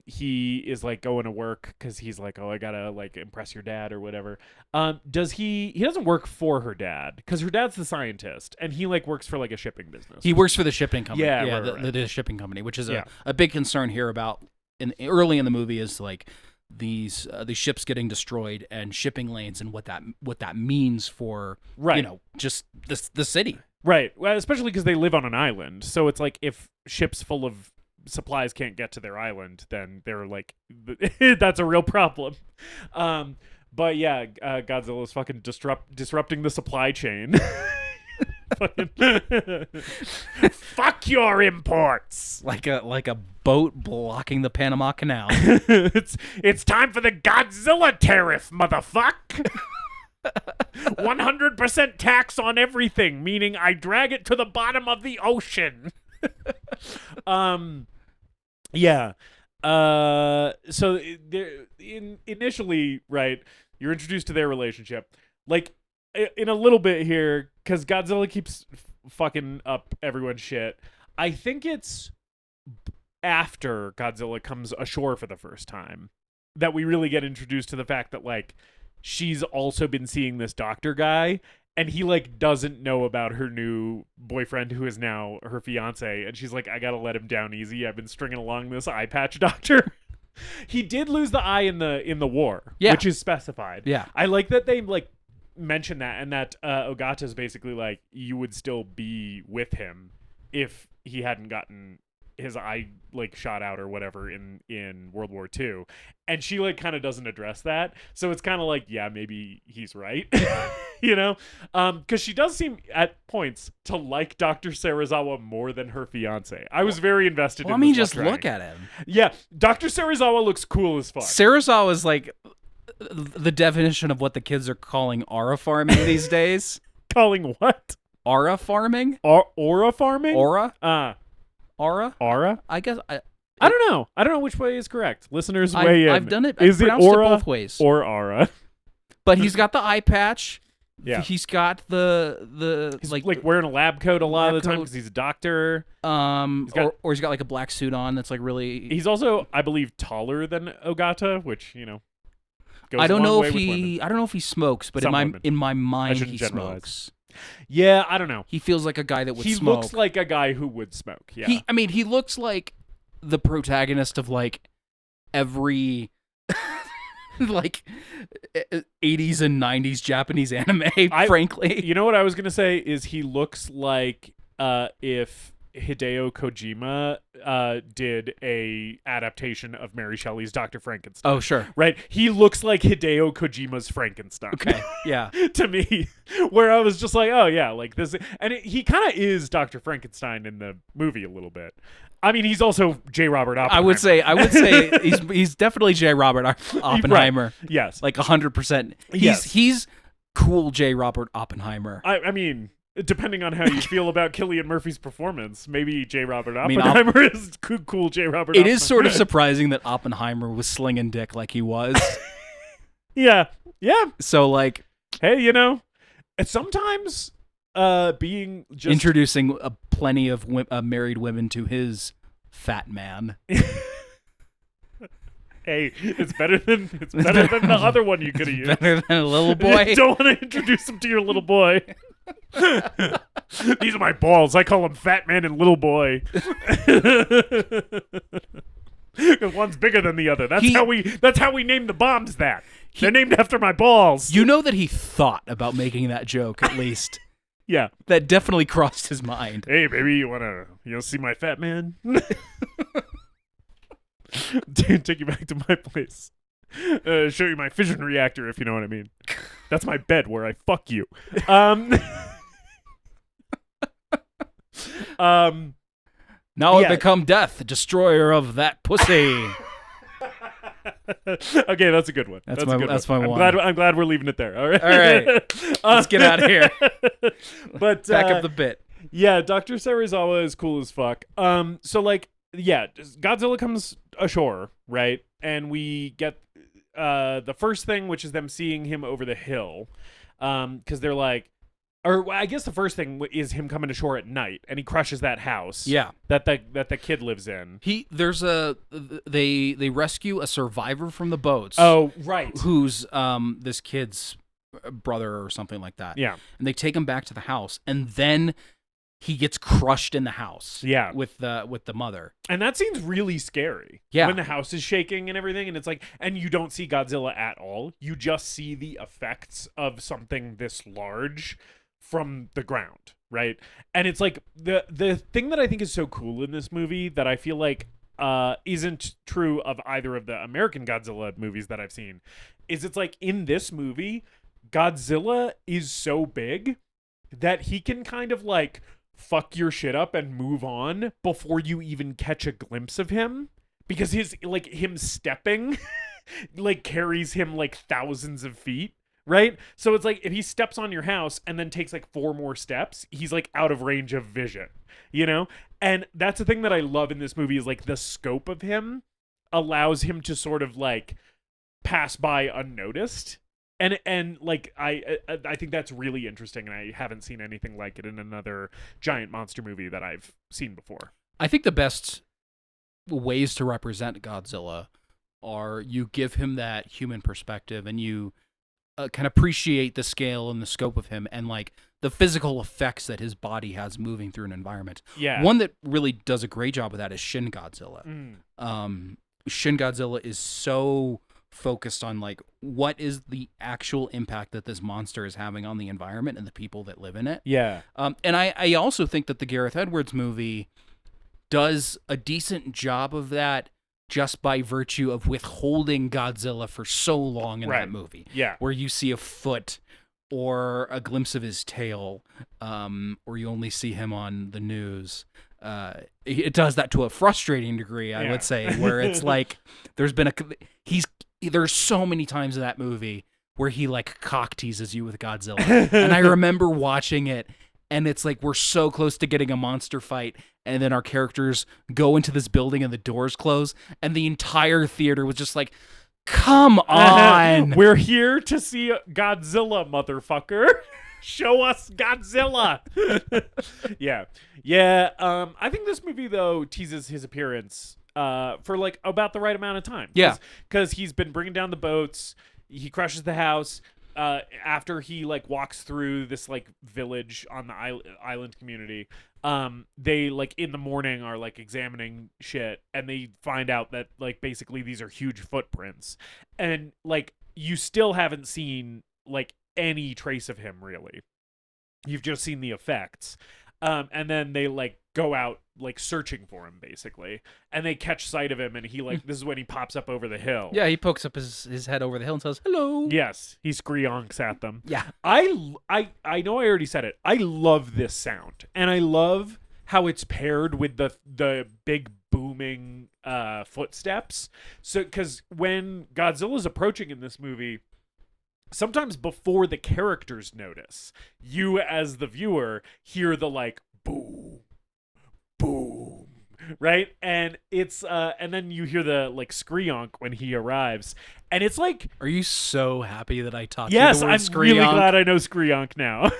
He is like going to work because he's like, oh, I gotta like impress your dad or whatever. He doesn't work for her dad because her dad's the scientist, and he like works for like a shipping business. He works for the shipping company. Yeah, right. The shipping company, which is Yeah. a big concern here about early in the movie is like these ships getting destroyed and shipping lanes and what that means for Right. just the city. Right. Well, especially because they live on an island. So it's like if ships full of supplies can't get to their island, then they're like, that's a real problem. But yeah, Godzilla's fucking disrupting the supply chain. Fuck your imports. Like a boat blocking the Panama Canal. It's time for the Godzilla tariff, motherfuck. 100% tax on everything, meaning I drag it to the bottom of the ocean. Yeah. So initially, right, you're introduced to their relationship. Like, in a little bit here, because Godzilla keeps fucking up everyone's shit. I think it's after Godzilla comes ashore for the first time that we really get introduced to the fact that, like, she's also been seeing this doctor guy, and he, like, doesn't know about her new boyfriend who is now her fiance, and she's like, I gotta let him down easy. I've been stringing along this eye patch doctor. He did lose the eye in the war, which is specified. Yeah. I like that they, like, mention that, and that Ogata's basically like, you would still be with him if he hadn't gotten his eye like shot out or whatever in World War II, and she like kind of doesn't address that, so it's kind of like, yeah, maybe he's right. Because she does seem at points to like Dr. Serizawa more than her fiance. I was very invested in this just love look triangle. at him. Yeah, Dr. Serizawa looks cool as fuck. Serizawa is like the definition of what the kids are calling aura farming these days. Calling what? Aura farming? Aura farming? Aura? Aura? I guess I don't know. I don't know which way is correct. Listeners, weigh in. I've done it. Is I've it pronounced aura it both ways. or aura? But he's got the eye patch. Yeah. He's got the He's like wearing a lab coat a lot of the time coat. because he's a doctor. Or he's got like a black suit on that's like really. He's also, I believe, taller than Ogata, which goes I don't a long know way if with he. women. I don't know if he smokes, but Some women. in my mind shouldn't he generalize. smokes. Yeah, I don't know. He feels like a guy that would He smoke. looks like a guy who would smoke. Yeah. He looks like the protagonist of like every like 80s and 90s Japanese anime, frankly. You know what I was going to say is he looks like if Hideo Kojima did a adaptation of Mary Shelley's Dr. Frankenstein. Oh, sure. Right? He looks like Hideo Kojima's Frankenstein. Okay, yeah. To me, where I was just like, oh yeah, like this, and he kind of is Dr. Frankenstein in the movie a little bit. I mean, he's also J. Robert Oppenheimer. I would say he's definitely J. Robert Oppenheimer. Right. Yes, like 100%. He's cool J. Robert Oppenheimer. I mean, depending on how you feel about Cillian Murphy's performance, maybe J. Robert Oppenheimer is cool J. Robert Oppenheimer. It is sort of surprising that Oppenheimer was slinging dick like he was. Yeah. So, like... Hey, sometimes being just... Introducing plenty of married women to his fat man. Hey, it's better than the other one you could have used. Better than a little boy. You don't want to introduce him to your little boy. These are my balls. I call them Fat Man and Little Boy. Because one's bigger than the other. That's how we name the bombs. They're named after my balls. You know that he thought about making that joke, at least. Yeah, that definitely crossed his mind. Hey, baby, you wanna see my fat man? Take you back to my place. Show you my fission reactor, if you know what I mean. That's my bed where I fuck you. Now I become death, destroyer of that pussy. Okay, that's a good one. That's my one. I'm glad we're leaving it there. All right. Let's get out of here. But back up the bit. Yeah, Dr. Serizawa is cool as fuck. So like Godzilla comes ashore, right? And we get the first thing, which is them seeing him over the hill, because they're like, or I guess the first thing is him coming ashore at night, and he crushes that house. Yeah. That the kid lives in. They rescue a survivor from the boats. Oh, right. Who's this kid's brother or something like that. Yeah. And they take him back to the house, and then he gets crushed in the house. Yeah. With the mother. And that scene's really scary. Yeah. When the house is shaking and everything, and it's like, and you don't see Godzilla at all. You just see the effects of something this large from the ground, right? And it's like the thing that I think is so cool in this movie that I feel like isn't true of either of the American Godzilla movies that I've seen is it's like in this movie, Godzilla is so big that he can kind of like fuck your shit up and move on before you even catch a glimpse of him, because him stepping like carries him like thousands of feet. Right? So it's like if he steps on your house and then takes like 4 more steps, he's like out of range of vision, you know? And that's the thing that I love in this movie is like the scope of him allows him to sort of like pass by unnoticed. And like I think that's really interesting, and I haven't seen anything like it in another giant monster movie that I've seen before. I think the best ways to represent Godzilla are you give him that human perspective, and you can appreciate the scale and the scope of him and like the physical effects that his body has moving through an environment. Yeah. One that really does a great job of that is Shin Godzilla. Shin Godzilla is so focused on like what is the actual impact that this monster is having on the environment and the people that live in it. Yeah. And I also think that the Gareth Edwards movie does a decent job of that, just by virtue of withholding Godzilla for so long in that movie. Yeah. Where you see a foot or a glimpse of his tail, or you only see him on the news. It does that to a frustrating degree, I would say, where it's like there's so many times in that movie where he like cock teases you with Godzilla. And I remember watching it, and it's like we're so close to getting a monster fight, and then our characters go into this building and the doors close, and the entire theater was just like, come on. We're here to see Godzilla, motherfucker. Show us Godzilla. Yeah. I think this movie, though, teases his appearance for like about the right amount of time. Yeah. Because he's been bringing down the boats. He crushes the house. After he like walks through this like village on the island community, they like in the morning are like examining shit, and they find out that like basically these are huge footprints, and like you still haven't seen like any trace of him really. You've just seen the effects. And then they like go out like searching for him basically, and they catch sight of him, and he like this is when he pops up over the hill. Yeah, he pokes up his head over the hill and says hello. Yes, he screonks at them. Yeah. I know I already said it. I love this sound, and I love how it's paired with the big booming footsteps. So because when Godzilla's approaching in this movie, sometimes before the characters notice, you as the viewer hear the like boom, boom, right? And it's and then you hear the like screonk when he arrives, and it's like, are you so happy that I taught yes, you the word I'm screonk? really glad I know screonk now.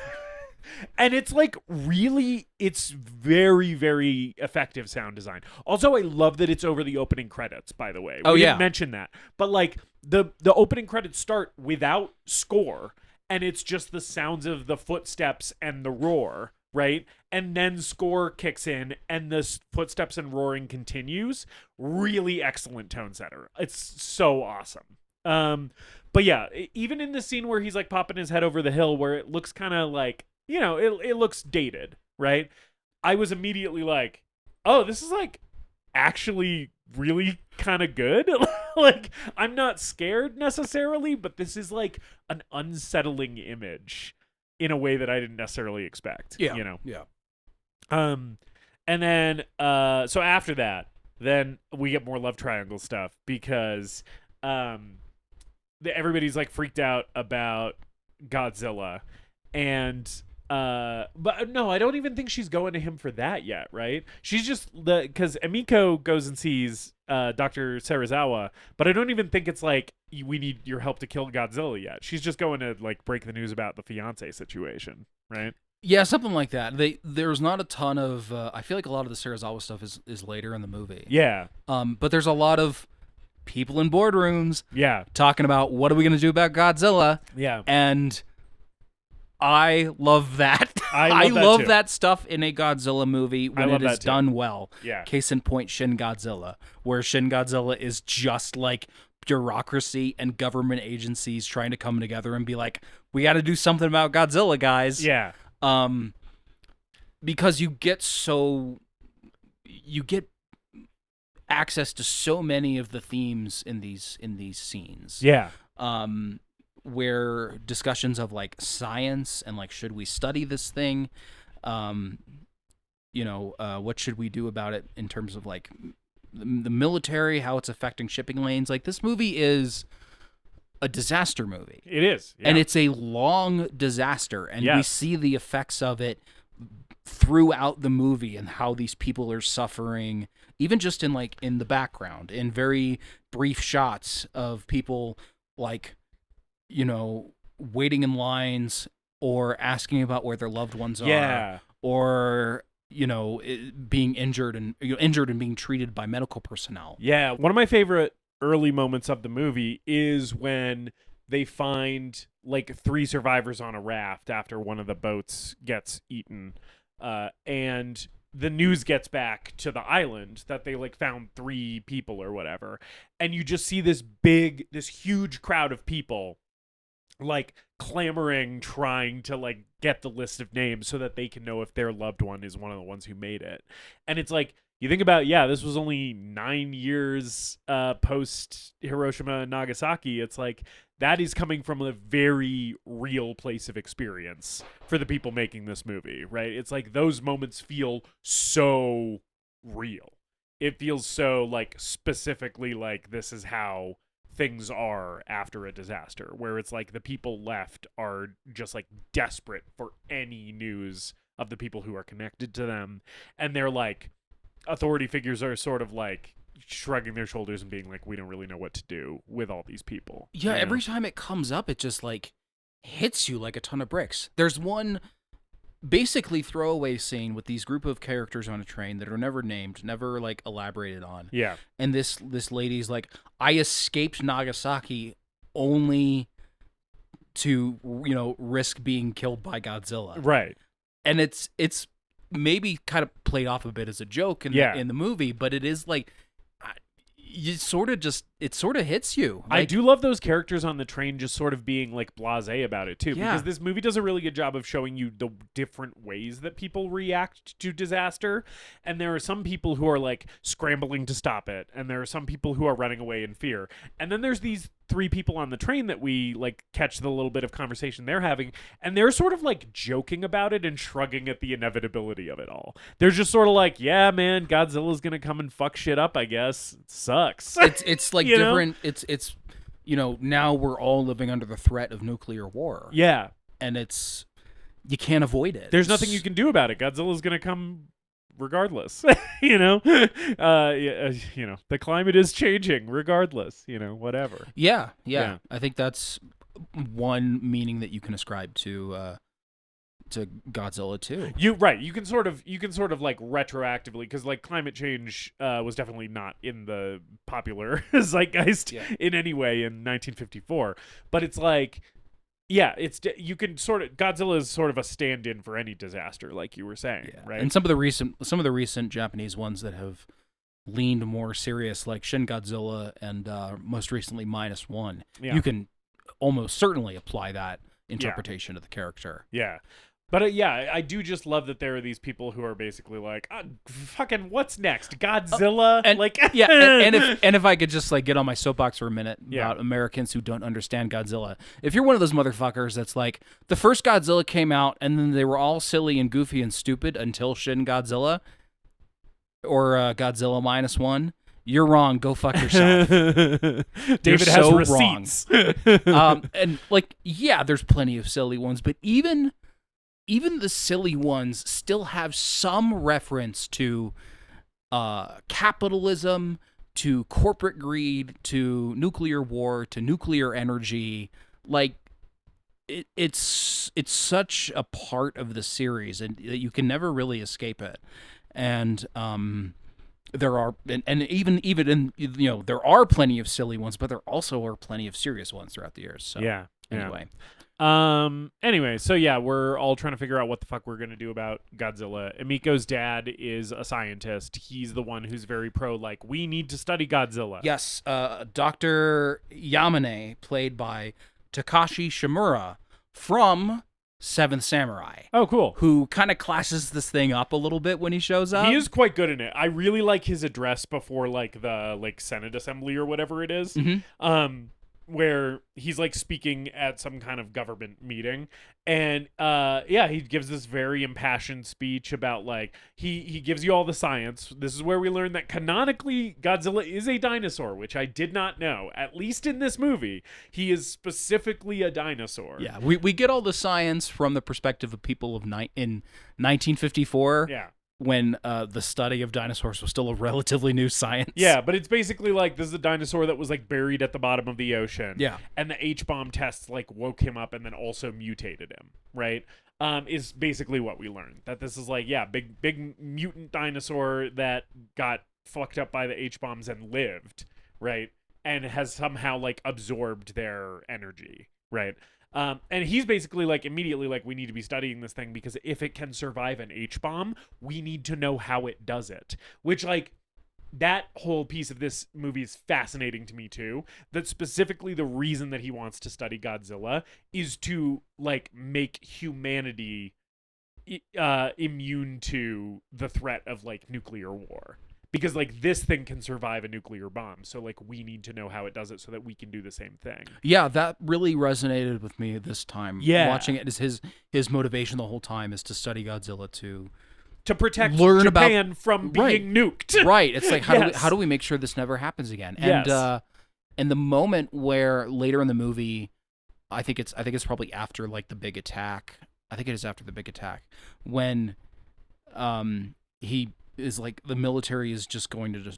And it's like really, it's very, very effective sound design. Also, I love that it's over the opening credits, by the way. We didn't mention that. But like the opening credits start without score, and it's just the sounds of the footsteps and the roar, right? And then score kicks in, and the footsteps and roaring continues. Really excellent tone setter. It's so awesome. But yeah, even in the scene where he's like popping his head over the hill, where it looks kind of like, you know, it looks dated, right? I was immediately like, oh, this is like actually really kind of good. Like, I'm not scared necessarily, but this is like an unsettling image in a way that I didn't necessarily expect. Yeah. You know? Yeah. And then, so after that, then we get more love triangle stuff because, everybody's like freaked out about Godzilla, and But no, I don't even think she's going to him for that yet, right? She's just because Emiko goes and sees Dr. Serizawa, but I don't even think it's like we need your help to kill Godzilla yet. She's just going to like break the news about the fiance situation, right? Yeah, something like that. There's not a ton of. I feel like a lot of the Serizawa stuff is later in the movie. Yeah. But there's a lot of people in boardrooms. Yeah. Talking about what are we gonna do about Godzilla. Yeah. And I love that. I love that stuff in a Godzilla movie when it is done well. Yeah. Case in point, Shin Godzilla, where Shin Godzilla is just like bureaucracy and government agencies trying to come together and be like, we got to do something about Godzilla, guys. Yeah. Because you get access to so many of the themes in these scenes. Yeah. Where discussions of like science and like, should we study this thing? What should we do about it in terms of like the military, how it's affecting shipping lanes? Like, this movie is a disaster movie. It is. Yeah. And it's a long disaster. And Yes. we see the effects of it throughout the movie and how these people are suffering, even just in the background, in very brief shots of people like, waiting in lines or asking about where their loved ones are, or being injured and being treated by medical personnel. Yeah, one of my favorite early moments of the movie is when they find like 3 survivors on a raft after one of the boats gets eaten, and the news gets back to the island that they like found 3 people or whatever, and you just see this huge crowd of people like clamoring, trying to like get the list of names so that they can know if their loved one is one of the ones who made it. And it's like, you think about, this was only 9 years post Hiroshima and Nagasaki. It's like, that is coming from a very real place of experience for the people making this movie, right? It's like those moments feel so real. It feels so like specifically like this is how things are after a disaster, where it's like the people left are just like desperate for any news of the people who are connected to them, and they're like, authority figures are sort of like shrugging their shoulders and being like, we don't really know what to do with all these people. Yeah, every time it comes up, it just like hits you like a ton of bricks. There's one basically throwaway scene with these group of characters on a train that are never named, never like elaborated on. Yeah. And this lady's like, I escaped Nagasaki only to, risk being killed by Godzilla. Right. And it's maybe kind of played off a bit as a joke in the movie, but it is like, it sort of hits you. Like, I do love those characters on the train just sort of being like blasé about it too, because this movie does a really good job of showing you the different ways that people react to disaster. And there are some people who are like scrambling to stop it, and there are some people who are running away in fear. And then there's these 3 people on the train that we like catch the little bit of conversation they're having, and they're sort of like joking about it and shrugging at the inevitability of it all. They're just sort of like, yeah, man, Godzilla's gonna come and fuck shit up, I guess. It sucks. It's like different. It's now we're all living under the threat of nuclear war. Yeah. And you can't avoid it. There's nothing you can do about it. Godzilla's gonna come regardless. The climate is changing regardless, whatever. Yeah. I think that's one meaning that you can ascribe to Godzilla too. You can sort of like retroactively, because like climate change was definitely not in the popular zeitgeist in any way in 1954, but it's like, you can sort of, Godzilla is sort of a stand-in for any disaster, like you were saying, right? And some of the recent Japanese ones that have leaned more serious, like Shin Godzilla and most recently -1, you can almost certainly apply that interpretation to the character. Yeah. But I do just love that there are these people who are basically like, fucking, what's next? Godzilla? And if I could just like get on my soapbox for a minute about Americans who don't understand Godzilla. If you're one of those motherfuckers that's like, the first Godzilla came out and then they were all silly and goofy and stupid until Shin Godzilla or Godzilla -1, you're wrong. Go fuck yourself. David has receipts. And like, there's plenty of silly ones, but even even the silly ones still have some reference to capitalism, to corporate greed, to nuclear war, to nuclear energy. Like, it's such a part of the series, and you can never really escape it. And there are, and even in, there are plenty of silly ones, but there also are plenty of serious ones throughout the years. So Yeah. anyway. Anyway, so yeah, we're all trying to figure out what the fuck we're gonna do about Godzilla. Emiko's dad is a scientist. He's the one who's very pro, like, we need to study Godzilla. Yes, Dr. Yamane, played by Takashi Shimura from Seventh Samurai, Oh, cool. who kind of classes this thing up a little bit when he shows up. He is quite good in it. I really like his address before, like, the Senate Assembly or whatever it is. Mhm. Where he's like speaking at some kind of government meeting, and yeah, he gives this very impassioned speech about, like, he gives you all the science. This is where we learn that canonically Godzilla is a dinosaur, which I did not know. At least in this movie, he is specifically a dinosaur. Yeah, we get all the science from the perspective of people in 1954. Yeah. When the study of dinosaurs was still a relatively new science. Yeah, but it's basically like, this is a dinosaur that was, like, buried at the bottom of the ocean. Yeah. And the H-bomb tests, like, woke him up and then also mutated him, right? Is basically what we learned. That this is, like, yeah, big mutant dinosaur that got fucked up by the H-bombs and lived, right? And has somehow, like, absorbed their energy, right? And he's basically like, immediately like, we need to be studying this thing because if it can survive an H-bomb, we need to know how it does it. Which, like, that whole piece of this movie is fascinating to me too. That specifically the reason that he wants to study Godzilla is to, like, make humanity immune to the threat of, like, nuclear war. Because, like, this thing can survive a nuclear bomb. So, like, we need to know how it does it so that we can do the same thing. Yeah, that really resonated with me this time. Yeah. Watching it, is his motivation the whole time is to study Godzilla to protect learn Japan from being nuked. Right. It's like, Yes. how do we make sure this never happens again? Yes. And the moment where later in the movie, I think it's probably after, like, the big attack. I think it is after the big attack when he is like, the military is just going to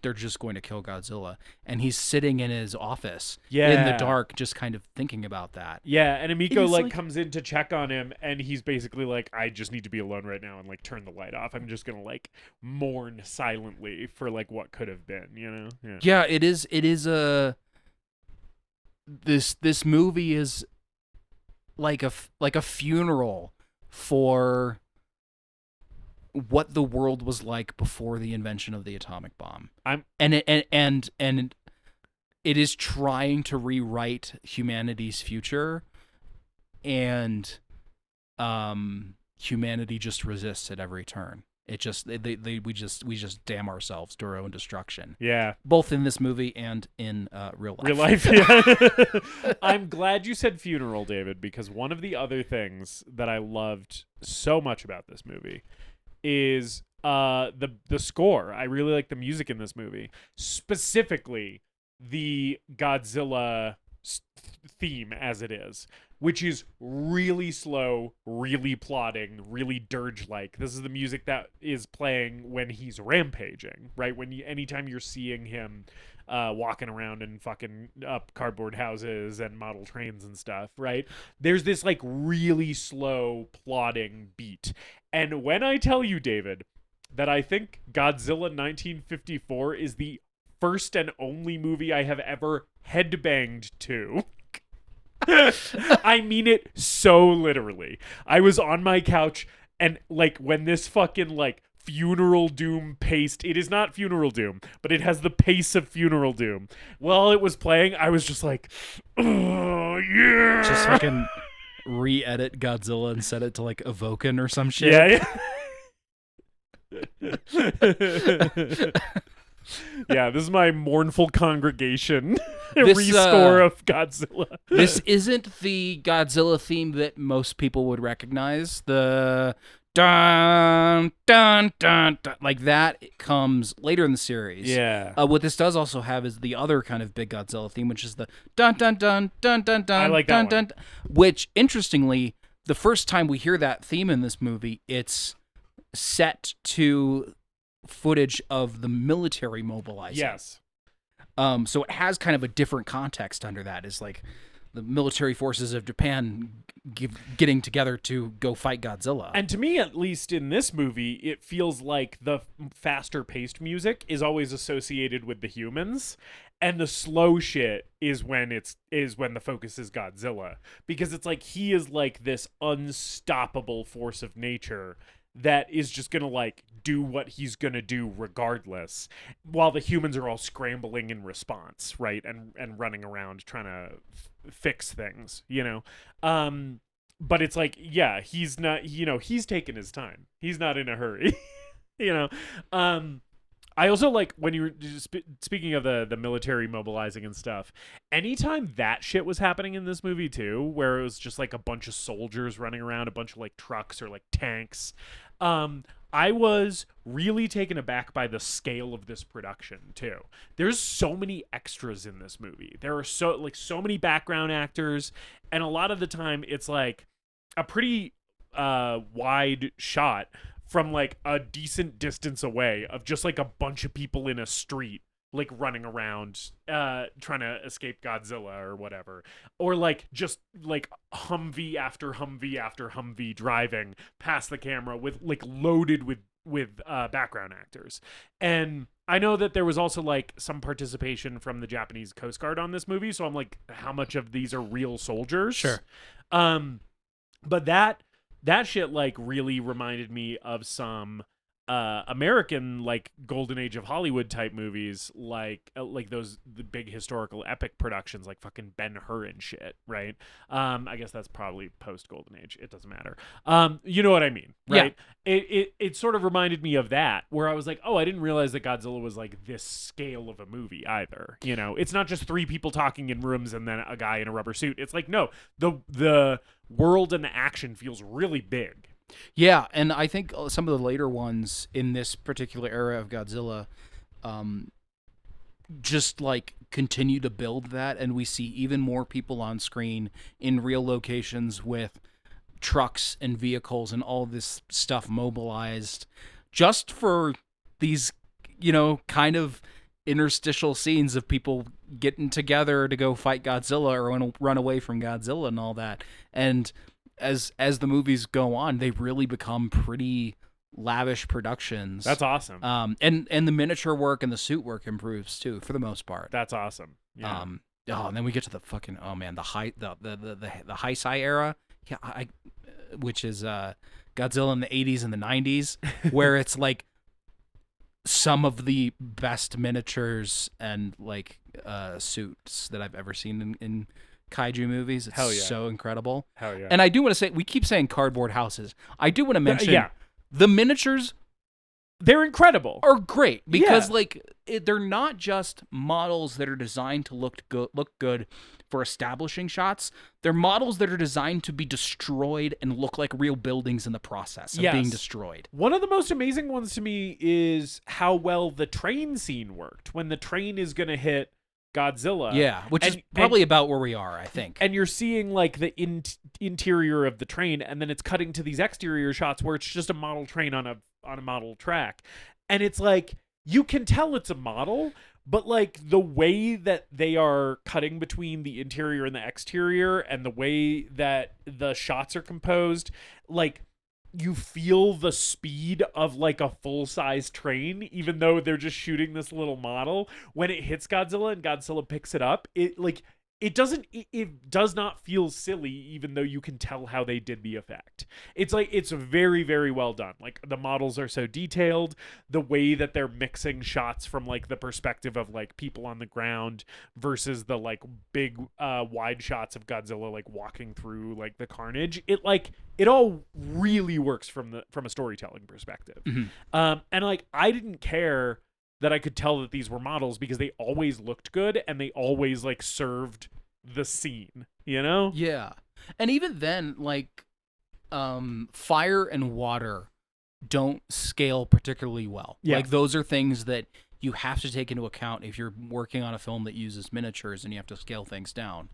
they're just going to kill Godzilla, and he's sitting in his office in the dark just kind of thinking about that. Yeah, and Emiko It's like like- comes in to check on him, and he's basically like, I just need to be alone right now and, like, turn the light off. I'm just gonna, like, mourn silently for, like, what could have been, you know? Yeah, it is a this movie is like a funeral for what the world was like before the invention of the atomic bomb. And it is trying to rewrite humanity's future, and humanity just resists at every turn. It just we just damn ourselves to our own destruction. Yeah. Both in this movie and in real life. Real life, yeah. I'm glad you said funeral, David, because one of the other things that I loved so much about this movie is the score. I really like the music in this movie, specifically the Godzilla theme as it is, which is really slow, really plodding, really dirge-like. This is the music that is playing when he's rampaging, right? Anytime you're seeing him walking around and fucking up cardboard houses and model trains and stuff, right? There's this, like, really slow, plodding beat. And when I tell you, David, that I think Godzilla 1954 is the first and only movie I have ever headbanged to, I mean it so literally. I was on my couch, and, like, when this fucking, like, Funeral Doom paced, it is not Funeral Doom, but it has the pace of Funeral Doom. While it was playing, I was just like, oh yeah, Just fucking re-edit Godzilla and set it to, like, Evoken or some shit. Yeah. Yeah, this is my mournful congregation rescore of Godzilla. This isn't the Godzilla theme that most people would recognize. The dun dun dun dun, like that, it comes later in the series. Yeah. What this does also have is the other kind of big Godzilla theme, which is the dun dun dun dun dun dun. I like dun, that one. dun, which, interestingly, the first time we hear that theme in this movie, it's set to footage of the military mobilizing. Yes. So it has kind of a different context under that. It's like the military forces of Japan getting together to go fight Godzilla. And to me, at least in this movie, it feels like the faster paced music is always associated with the humans, and the slow shit is when the focus is Godzilla, because it's like he is like this unstoppable force of nature that is just gonna like do what he's gonna do regardless, while the humans are all scrambling in response, right, and running around trying to fix things, you know. But it's like, yeah, he's not, you know, he's taking his time. He's not in a hurry, you know. I also like when you were speaking of the military mobilizing and stuff, anytime that shit was happening in this movie too, where it was just like a bunch of soldiers running around, a bunch of like trucks or like tanks, I was really taken aback by the scale of this production too. There's so many extras in this movie. There are so many background actors, and a lot of the time it's like a pretty wide shot from like a decent distance away of just like a bunch of people in a street like running around trying to escape Godzilla or whatever, or like just like Humvee after Humvee after Humvee driving past the camera with like loaded with background actors. And I know that there was also like some participation from the Japanese Coast Guard on this movie, so I'm like, how much of these are real soldiers? Sure. But that shit like really reminded me of some American like golden age of Hollywood type movies, like the big historical epic productions like fucking Ben-Hur and shit, right? I guess that's probably post golden age. It doesn't matter. You know what I mean, right? Yeah. It sort of reminded me of that, where I was like, oh, I didn't realize that Godzilla was like this scale of a movie either. You know, it's not just three people talking in rooms and then a guy in a rubber suit. It's like, no, the world and the action feels really big. Yeah, and I think some of the later ones in this particular era of Godzilla just like continue to build that, and we see even more people on screen in real locations with trucks and vehicles and all this stuff mobilized just for these, you know, kind of interstitial scenes of people getting together to go fight Godzilla or run away from Godzilla and all that. And as the movies go on, they really become pretty lavish productions. That's awesome. And the miniature work and the suit work improves too, for the most part. That's awesome. Yeah. And then we get to the fucking the Heisei era, which is Godzilla in the 80s and the 90s, where it's like some of the best miniatures and like suits that I've ever seen in kaiju movies. It's so incredible. Hell yeah. And I do want to say, we keep saying cardboard houses. I do want to mention the miniatures, they're incredible, are great because they're not just models that are designed to look good for establishing shots. They're models that are designed to be destroyed and look like real buildings in the process of being destroyed. One of the most amazing ones to me is how well the train scene worked when the train is going to hit Godzilla. Yeah, which is probably about where we are, I think. And you're seeing like the interior of the train, and then it's cutting to these exterior shots where it's just a model train on a model track. And it's like, you can tell it's a model, but like the way that they are cutting between the interior and the exterior and the way that the shots are composed, like you feel the speed of like a full-size train, even though they're just shooting this little model. When it hits Godzilla and Godzilla picks it up, it does not feel silly, even though you can tell how they did the effect. It's like, it's very, very well done. Like the models are so detailed, the way that they're mixing shots from like the perspective of like people on the ground versus the like big wide shots of Godzilla like walking through like the carnage. It all really works from a storytelling perspective. Mm-hmm. And like, I didn't care that I could tell that these were models because they always looked good and they always like served the scene, you know? Yeah. And even then, like, fire and water don't scale particularly well. Yeah. Like, those are things that you have to take into account if you're working on a film that uses miniatures and you have to scale things down.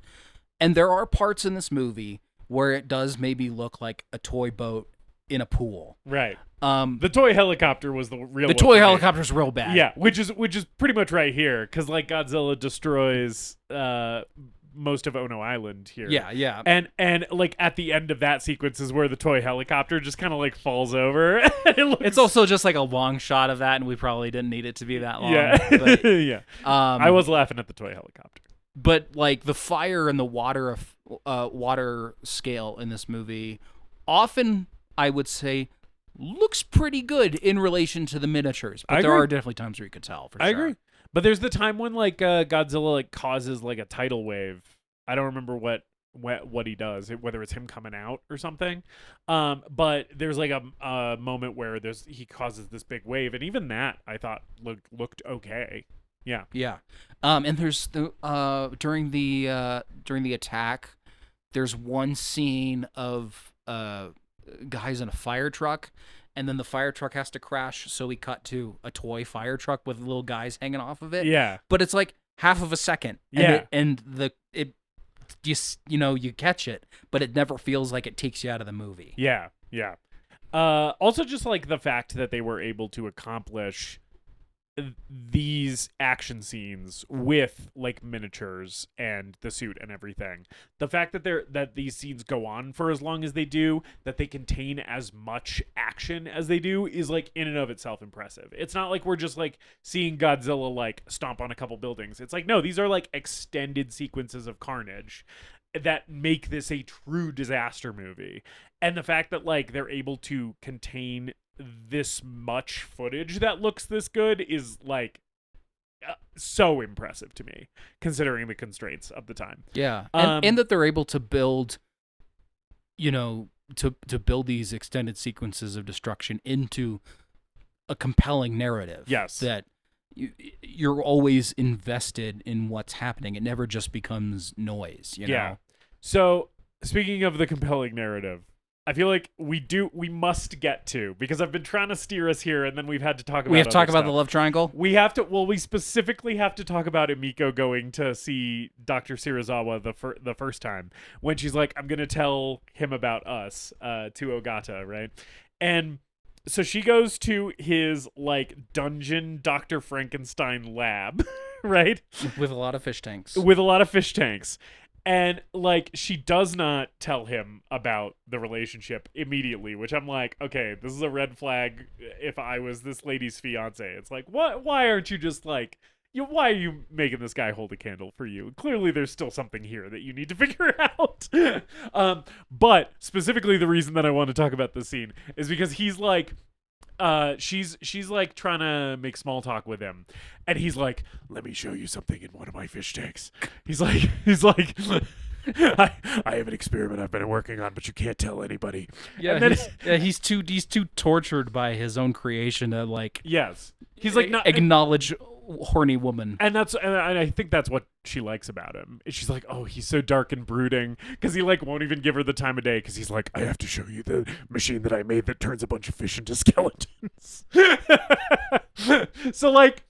And there are parts in this movie where it does maybe look like a toy boat in a pool. Right. The The toy helicopter was the real. the one toy for me. helicopter's real bad. Yeah, which is pretty much right here, because like Godzilla destroys most of Ono Island here. Yeah. And like at the end of that sequence is where the toy helicopter just kind of like falls over. It's also just like a long shot of that, and we probably didn't need it to be that long. Yeah. But, Yeah. I was laughing at the toy helicopter. but like the fire and the water scale in this movie often, I would say, looks pretty good in relation to the miniatures. But I there agree. are definitely times where you could tell, for sure. I agree. But there's the time when like Godzilla like causes like a tidal wave. I don't remember what he does, whether it's him coming out or something. But there's like a moment where he causes this big wave, and even that I thought looked okay. Yeah. Yeah. And there's the during the attack, there's one scene of guys in a fire truck, and then the fire truck has to crash, so we cut to a toy fire truck with little guys hanging off of it. Yeah. But it's like half of a second. Yeah. You catch it, but it never feels like it takes you out of the movie. Yeah. Yeah. Also just like the fact that they were able to accomplish these action scenes with like miniatures and the suit and everything. The fact that these scenes go on for as long as they do, that they contain as much action as they do, is like in and of itself impressive. It's not like we're just like seeing Godzilla like stomp on a couple buildings. It's like, no, these are like extended sequences of carnage that make this a true disaster movie. And the fact that like they're able to contain this much footage that looks this good is like so impressive to me, considering the constraints of the time. Yeah. And that they're able to build, to build these extended sequences of destruction into a compelling narrative. Yes. That you're always invested in what's happening. It never just becomes noise, you know? So speaking of the compelling narrative, I feel like we must get to, because I've been trying to steer us here, and then we've had to talk about. We have to talk other about the love triangle. We have to. Well, we specifically have to talk about Emiko going to see Dr. Serizawa the first time, when she's like, "I'm gonna tell him about us," to Ogata, right? And so she goes to his like dungeon Dr. Frankenstein lab, right? With a lot of fish tanks. And like she does not tell him about the relationship immediately, which I'm like, okay, this is a red flag if I was this lady's fiance. It's like, what? Why aren't you just like, why are you making this guy hold a candle for you? Clearly there's still something here that you need to figure out. But specifically the reason that I want to talk about this scene is because he's like, she's like trying to make small talk with him, and he's like, "Let me show you something in one of my fish tanks." He's like, I have an experiment I've been working on, but you can't tell anybody. Yeah, he's too tortured by his own creation to like. Yes, he's like not acknowledge horny woman, and I think that's what she likes about him. She's like, oh, he's so dark and brooding, because he like won't even give her the time of day, because he's like, I have to show you the machine that I made that turns a bunch of fish into skeletons. So like,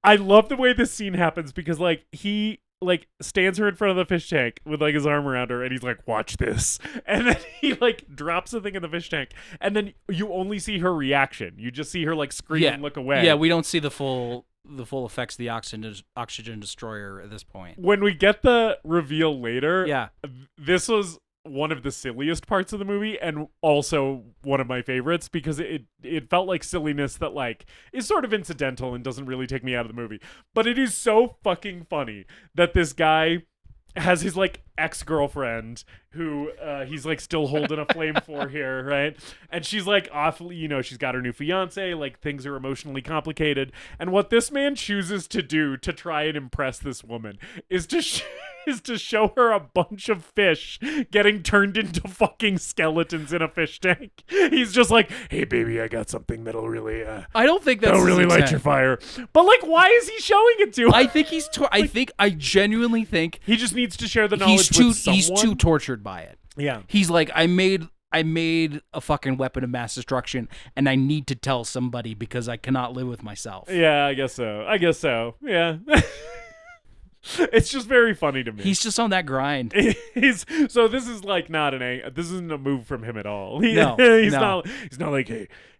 I love the way this scene happens, because like he like stands her in front of the fish tank with like his arm around her, and he's like, watch this, and then he like drops the thing in the fish tank, and then you only see her reaction. You just see her like scream and look away. Yeah, we don't see the full effects of the oxygen destroyer at this point. When we get the reveal later, yeah, this was one of the silliest parts of the movie, and also one of my favorites, because it felt like silliness that like is sort of incidental and doesn't really take me out of the movie. But it is so fucking funny that this guy has his like ex-girlfriend who he's like still holding a flame for here, right? And she's like awfully, she's got her new fiance, like things are emotionally complicated, and what this man chooses to do to try and impress this woman is to show her a bunch of fish getting turned into fucking skeletons in a fish tank. He's just like, hey baby, I got something that'll really I don't think that's that'll really light your fire. But like, why is he showing it to her? I think I genuinely think he just needs to share the knowledge with someone. He's too tortured by it. Yeah. He's like, I made a fucking weapon of mass destruction, and I need to tell somebody because I cannot live with myself. Yeah, I guess so. Yeah. It's just very funny to me. He's just on that grind. So this is like not this isn't a move from him at all. No, he's no. not like,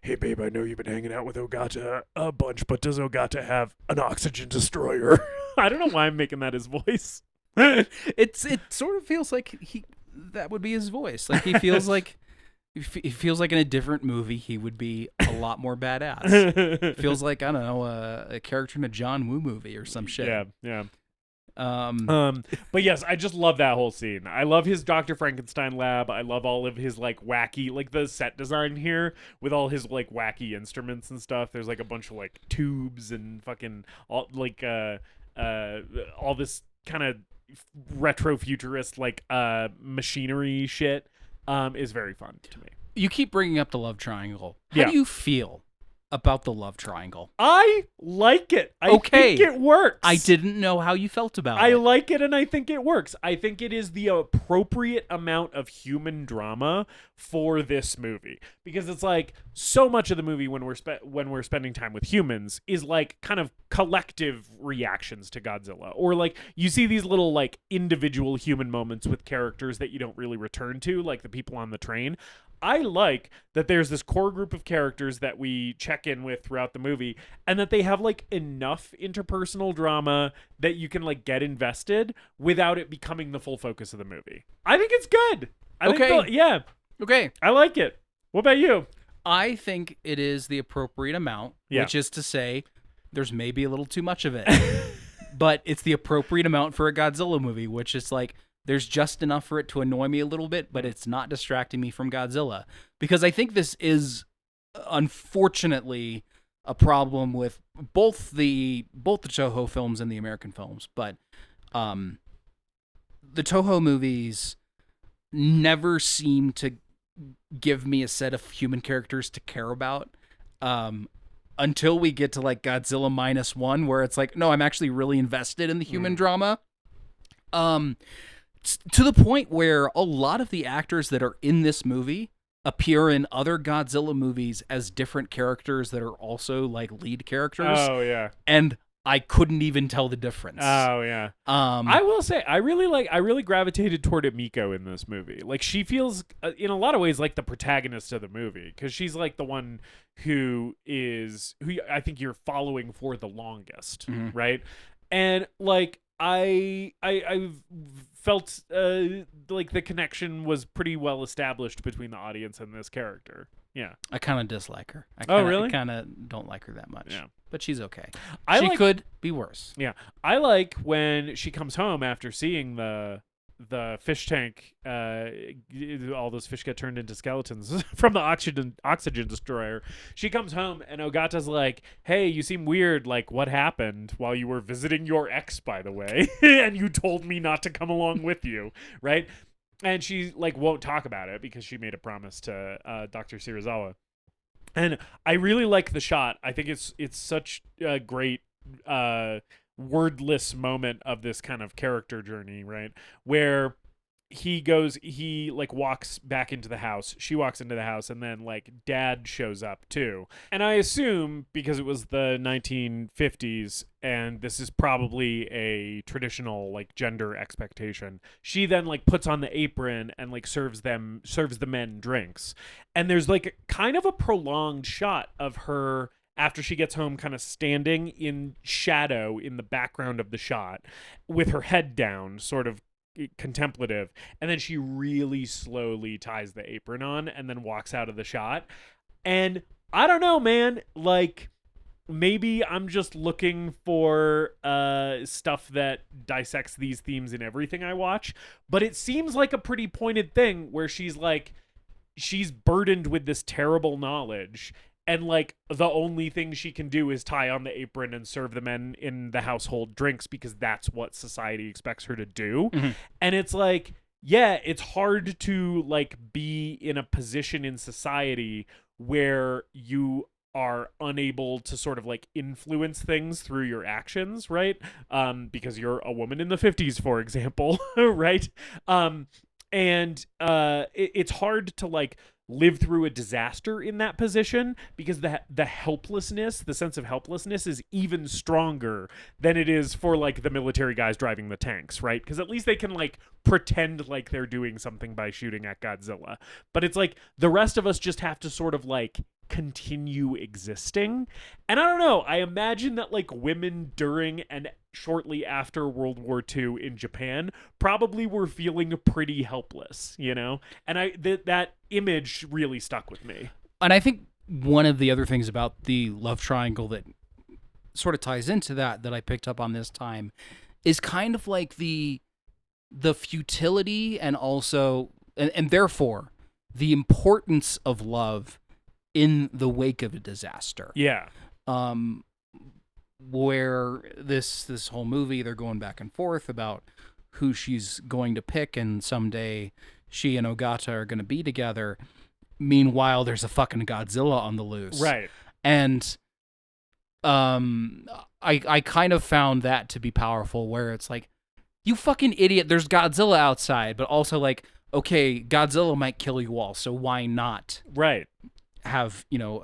hey babe, I know you've been hanging out with Ogata a bunch, but does Ogata have an oxygen destroyer? I don't know why I'm making that his voice. It sort of feels like that would be his voice. Like he feels like in a different movie he would be a lot more badass. Feels like, I don't know, a character in a John Woo movie or some shit. Yeah. But yes, I just love that whole scene. I love his Dr. Frankenstein lab. I love all of his like wacky, like the set design here with all his like wacky instruments and stuff. There's like a bunch of like tubes and fucking all like all this kind of retro futurist like machinery shit is very fun to me. You keep bringing up the love triangle. How Yeah. do you feel about the love triangle? I like it. I think it works. I didn't know how you felt about it. I like it, and I think it works. I think it is the appropriate amount of human drama for this movie, because it's like so much of the movie when we're spending time with humans is like kind of collective reactions to Godzilla, or like you see these little like individual human moments with characters that you don't really return to, like the people on the train. I like that there's this core group of characters that we check in with throughout the movie, and that they have like enough interpersonal drama that you can like get invested without it becoming the full focus of the movie. I think it's good. Okay. I like it. What about you? I think it is the appropriate amount, which is to say there's maybe a little too much of it. But it's the appropriate amount for a Godzilla movie, which is like, there's just enough for it to annoy me a little bit, but it's not distracting me from Godzilla. Because I think this is, unfortunately, a problem with both the Toho films and the American films. But the Toho movies never seem to give me a set of human characters to care about. Until we get to like Godzilla -1, where it's like, no, I'm actually really invested in the human drama. To the point where a lot of the actors that are in this movie appear in other Godzilla movies as different characters that are also like lead characters. Oh yeah. And I couldn't even tell the difference. Oh yeah. I will say I really gravitated toward Emiko in this movie. Like she feels in a lot of ways like the protagonist of the movie, because she's like the one who I think you're following for the longest, right? And like I felt like the connection was pretty well established between the audience and this character. Yeah. I kind of dislike her. Really? I kind of don't like her that much. Yeah. But she's okay. She could be worse. Yeah. I like when she comes home after seeing the fish tank, all those fish get turned into skeletons from the oxygen destroyer. She comes home and Ogata's like, hey, you seem weird. Like, what happened while you were visiting your ex, by the way? And you told me not to come along with you, right? And she like won't talk about it because she made a promise to Dr. Serizawa. And I really like the shot. I think it's such a great wordless moment of this kind of character journey, right? Where he like walks back into the house, she walks into the house, and then like dad shows up too. And I assume because it was the 1950s and this is probably a traditional like gender expectation, she then like puts on the apron and like serves the men drinks. And there's like kind of a prolonged shot of her after she gets home, kind of standing in shadow in the background of the shot with her head down, sort of contemplative. And then she really slowly ties the apron on and then walks out of the shot. And I don't know, man, like maybe I'm just looking for stuff that dissects these themes in everything I watch. But it seems like a pretty pointed thing where she's burdened with this terrible knowledge. And, like, the only thing she can do is tie on the apron and serve the men in the household drinks because that's what society expects her to do. Mm-hmm. And it's like, yeah, it's hard to, like, be in a position in society where you are unable to sort of, like, influence things through your actions, right? Because you're a woman in the 50s, for example, right? And it's hard to, like, live through a disaster in that position, because the helplessness, the sense of helplessness is even stronger than it is for like the military guys driving the tanks, right? Because at least they can like pretend like they're doing something by shooting at Godzilla. But it's like the rest of us just have to sort of like continue existing. And I don't know, I imagine that like women during and shortly after World War II in Japan probably were feeling pretty helpless, you know? And that image really stuck with me. And I think one of the other things about the love triangle that sort of ties into that I picked up on this time is kind of like the futility and also and therefore the importance of love in the wake of a disaster. Yeah. Where this whole movie, they're going back and forth about who she's going to pick, and someday she and Ogata are going to be together. Meanwhile, there's a fucking Godzilla on the loose. Right. And I kind of found that to be powerful, where it's like, you fucking idiot, there's Godzilla outside, but also like, okay, Godzilla might kill you all, so why not? Right. Have, you know,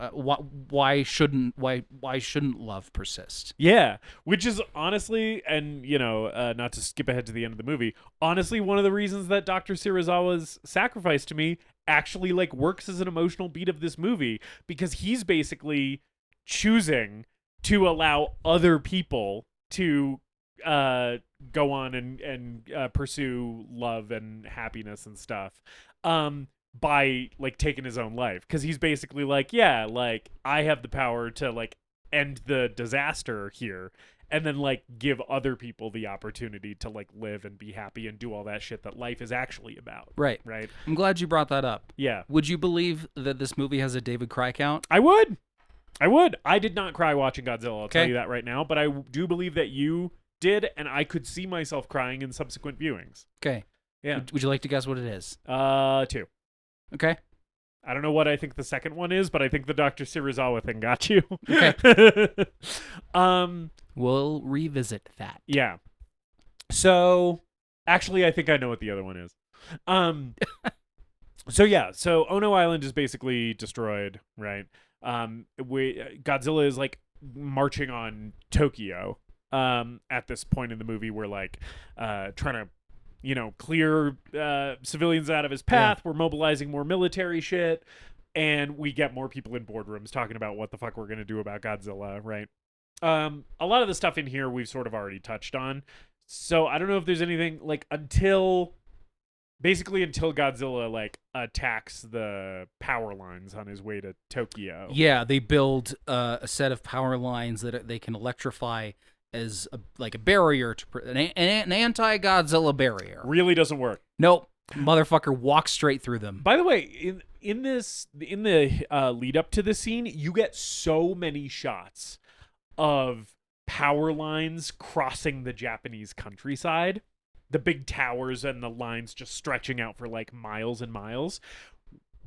why shouldn't love persist? Yeah, which is honestly, and you know, not to skip ahead to the end of the movie, honestly one of the reasons that Dr. Serizawa's sacrifice to me actually like works as an emotional beat of this movie, because he's basically choosing to allow other people to go on and pursue love and happiness and stuff. By like taking his own life, because he's basically like, yeah, like I have the power to like end the disaster here, and then like give other people the opportunity to like live and be happy and do all that shit that life is actually about. Right. I'm glad you brought that up. Yeah. Would you believe that this movie has a David cry count? I would. I did not cry watching Godzilla, I'll tell you that right now, but I do believe that you did, and I could see myself crying in subsequent viewings. Okay. Yeah. Would you like to guess what it is? 2. Okay. I don't know what I think the second one is, but I think the Dr. Serizawa thing got you. Okay. We'll revisit that. Yeah. So, actually, I think I know what the other one is. So Ono Island is basically destroyed, right? Godzilla is like marching on Tokyo at this point in the movie. We're like trying to, you know, clear civilians out of his path. Yeah. We're mobilizing more military shit, and we get more people in boardrooms talking about what the fuck we're going to do about Godzilla, right? A lot of the stuff in here we've sort of already touched on. So I don't know if there's anything like until Godzilla like attacks the power lines on his way to Tokyo. Yeah, they build a set of power lines that they can electrify as a barrier to an anti-Godzilla barrier. Really doesn't work. Nope, motherfucker walks straight through them. By the way, in the lead up to the scene, you get so many shots of power lines crossing the Japanese countryside, the big towers and the lines just stretching out for like miles and miles.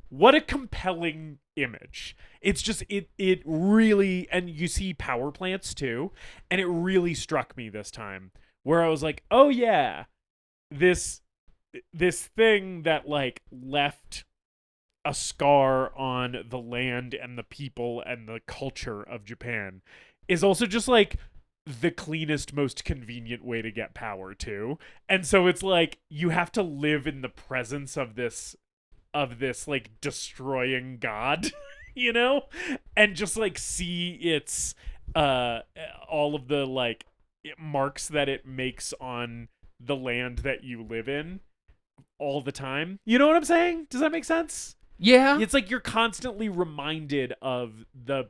What a compelling image. It's just, it really, and you see power plants too, and it really struck me this time, where I was like, oh yeah, this thing that like left a scar on the land and the people and the culture of Japan is also just like the cleanest, most convenient way to get power too. And so it's like, you have to live in the presence of this like destroying god, you know, and just like see its all of the like marks that it makes on the land that you live in all the time. You know what I'm saying? Does that make sense? Yeah. It's like you're constantly reminded of the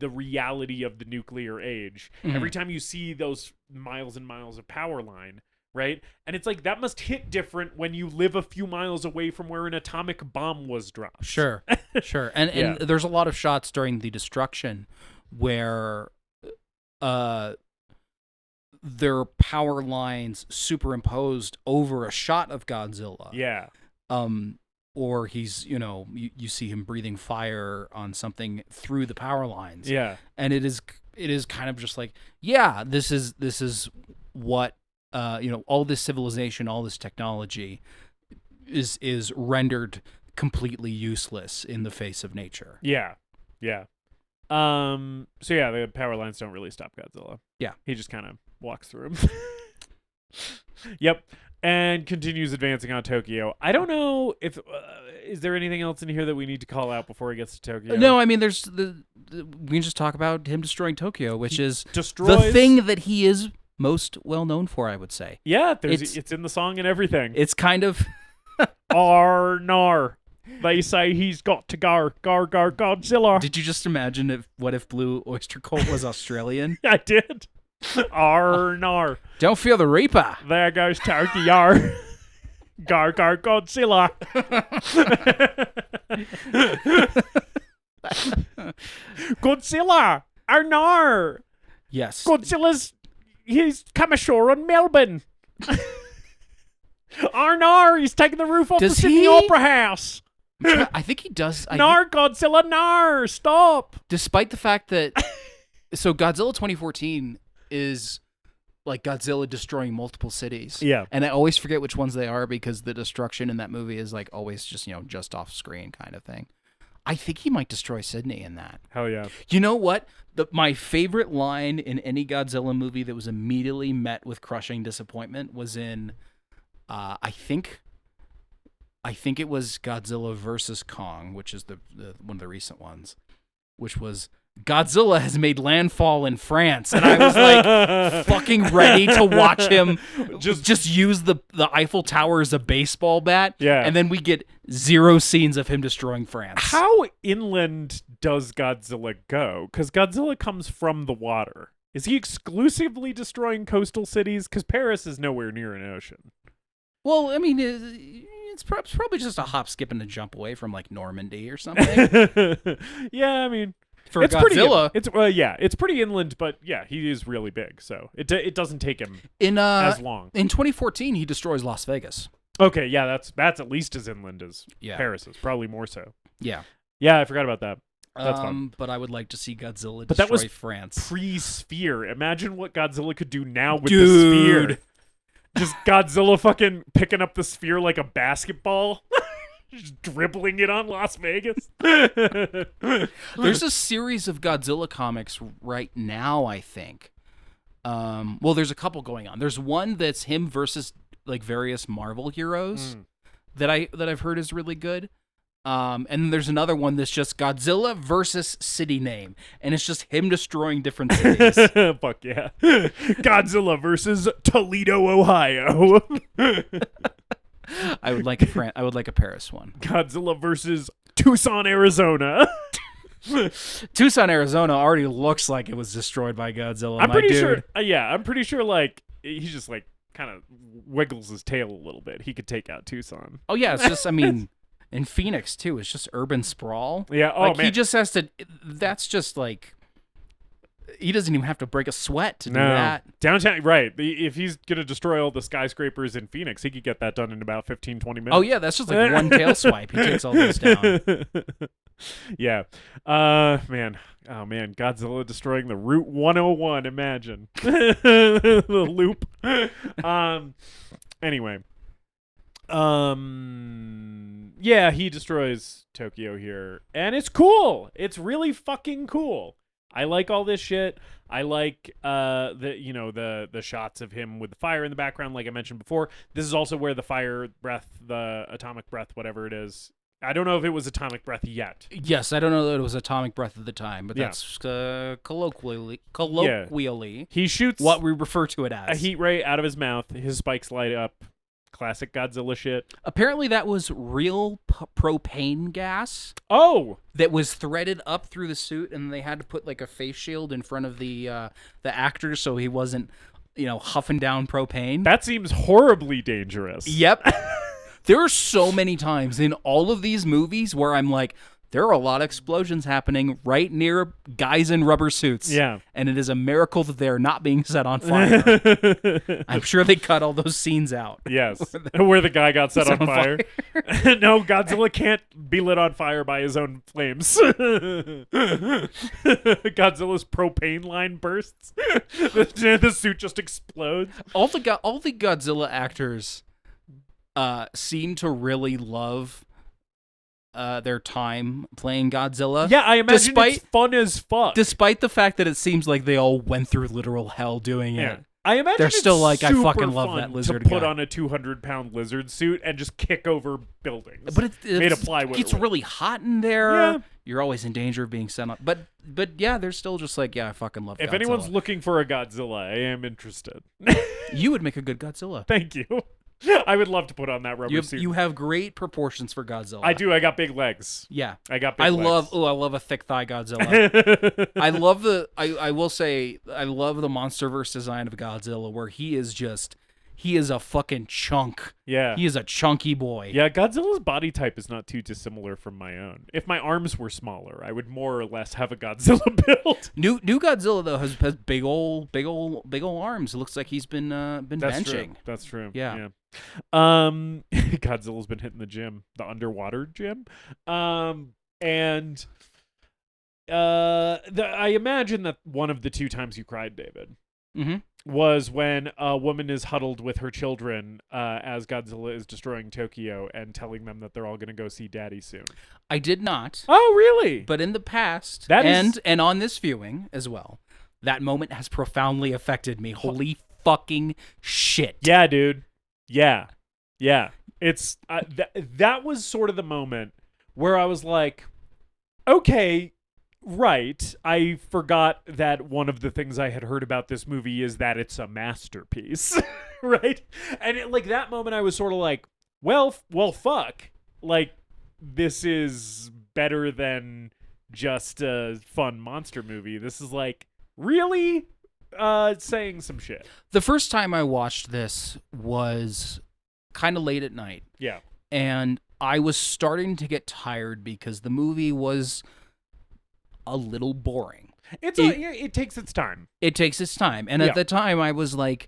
reality of the nuclear age every time you see those miles and miles of power line, right? And it's like, that must hit different when you live a few miles away from where an atomic bomb was dropped. Sure. And there's a lot of shots during the destruction where their power lines superimposed over a shot of Godzilla. Yeah. Or he's, you know, you see him breathing fire on something through the power lines. Yeah. And it is kind of just like, yeah, this is what, you know, all this civilization, all this technology is rendered completely useless in the face of nature. Yeah. So yeah, the power lines don't really stop Godzilla. Yeah. He just kind of walks through them. Yep. And continues advancing on Tokyo. I don't know if is there anything else in here that we need to call out before he gets to Tokyo? No, I mean there's we can just talk about him destroying Tokyo, which is destroys the thing that he is most well known for, I would say. Yeah, it's in the song and everything. It's kind of Nar. They say he's got to go. Godzilla. Did you just imagine what if Blue Oyster Cult was Australian? I did. Nar. Don't feel the Reaper. There goes Tokyo. Godzilla. Godzilla. Nar. Yes. He's come ashore on Melbourne. Nar. He's taking the roof off the Sydney Opera House. I think he does. Godzilla, nar, stop. Despite the fact that, so Godzilla 2014 is like Godzilla destroying multiple cities. Yeah. And I always forget which ones they are because the destruction in that movie is like always just, just off screen kind of thing. I think he might destroy Sydney in that. Hell yeah. You know what? My favorite line in any Godzilla movie that was immediately met with crushing disappointment was in, I think it was Godzilla versus Kong, which is the one of the recent ones, which was Godzilla has made landfall in France, and I was like fucking ready to watch him just use the Eiffel Tower as a baseball bat. Yeah, and then we get 0 scenes of him destroying France. How inland does Godzilla go? Because Godzilla comes from the water. Is he exclusively destroying coastal cities? Because Paris is nowhere near an ocean. Well, I mean, it's probably just a hop, skip, and a jump away from like Normandy or something. Yeah, I mean, for Godzilla, it's pretty inland, but yeah, he is really big, so it doesn't take him as long. In 2014, he destroys Las Vegas. Okay, yeah, that's at least as inland as Paris is, probably more so. Yeah, I forgot about that. That's fun. But I would like to see Godzilla but destroy that was France. Pre-Sphere. Imagine what Godzilla could do now with the sphere. Just Godzilla fucking picking up the sphere like a basketball. Just dribbling it on Las Vegas. There's a series of Godzilla comics right now, I think. Well, there's a couple going on. There's one that's him versus like various Marvel heroes that I've heard is really good. And then there's another one that's just Godzilla versus city name, and it's just him destroying different cities. Fuck yeah. Godzilla versus Toledo, Ohio. I would like a Paris one. Godzilla versus Tucson, Arizona. Tucson, Arizona already looks like it was destroyed by Godzilla. I'm pretty sure. I'm pretty sure. Like he just like kind of wiggles his tail a little bit. He could take out Tucson. Oh yeah, it's just in Phoenix too, it's just urban sprawl. Yeah. Oh man, he just has to. That's just like he doesn't even have to break a sweat to do that. Downtown, right? If he's gonna destroy all the skyscrapers in Phoenix, he could get that done in about 15, 20 minutes. Oh yeah, that's just like one tail swipe. He takes all those down. Yeah. Man. Oh man, Godzilla destroying the Route 101. Imagine the loop. Anyway. Yeah, he destroys Tokyo here, and it's cool. It's really fucking cool. I like all this shit. I like the shots of him with the fire in the background, like I mentioned before. This is also where the fire breath, the atomic breath, whatever it is. I don't know if it was atomic breath yet. Yes, I don't know that it was atomic breath at the time, but that's colloquially. He shoots what we refer to it as a heat ray out of his mouth. His spikes light up. Classic Godzilla shit. Apparently that was real propane gas. Oh! That was threaded up through the suit, and they had to put like a face shield in front of the actor so he wasn't, huffing down propane. That seems horribly dangerous. Yep. There are so many times in all of these movies where I'm like, there are a lot of explosions happening right near guys in rubber suits. Yeah. And it is a miracle that they're not being set on fire. I'm sure they cut all those scenes out. Yes. Where the guy got set on fire. No, Godzilla can't be lit on fire by his own flames. Godzilla's propane line bursts. The suit just explodes. All the Godzilla actors seem to really love their time playing Godzilla. Yeah, I imagine it's fun as fuck. Despite the fact that it seems like they all went through literal hell doing it. I imagine they're it's still like, I super fucking love fun that lizard to put guy. on a 200-pound lizard suit and just kick over buildings. But made of plywood. It's really hot in there. Yeah. You're always in danger of being sent on. But yeah, they're still just like, yeah, I fucking love Godzilla. If anyone's looking for a Godzilla, I am interested. You would make a good Godzilla. Thank you. I would love to put on that rubber suit. You have great proportions for Godzilla. I do. I got big legs. Yeah. I got big legs. I love a thick thigh Godzilla. I will say, I love the MonsterVerse design of Godzilla where he is a fucking chunk. Yeah. He is a chunky boy. Yeah, Godzilla's body type is not too dissimilar from my own. If my arms were smaller, I would more or less have a Godzilla build. New Godzilla though has big old arms. It looks like he's been benching. True. That's true. Yeah. Godzilla's been hitting the gym, the underwater gym. And I imagine that one of the 2 times you cried, David, was when a woman is huddled with her children as Godzilla is destroying Tokyo and telling them that they're all going to go see Daddy soon. I did not. Oh, really? But in the past, and on this viewing as well, that moment has profoundly affected me. Holy fucking shit. Yeah, dude. Yeah. It's that was sort of the moment where I was like, okay, right. I forgot that one of the things I had heard about this movie is that it's a masterpiece, right? And like that moment, I was sort of like, well, fuck. Like, this is better than just a fun monster movie. This is like really saying some shit. The first time I watched this was kind of late at night. Yeah. And I was starting to get tired because the movie was a little boring. It takes its time. It takes its time. And at the time I was like,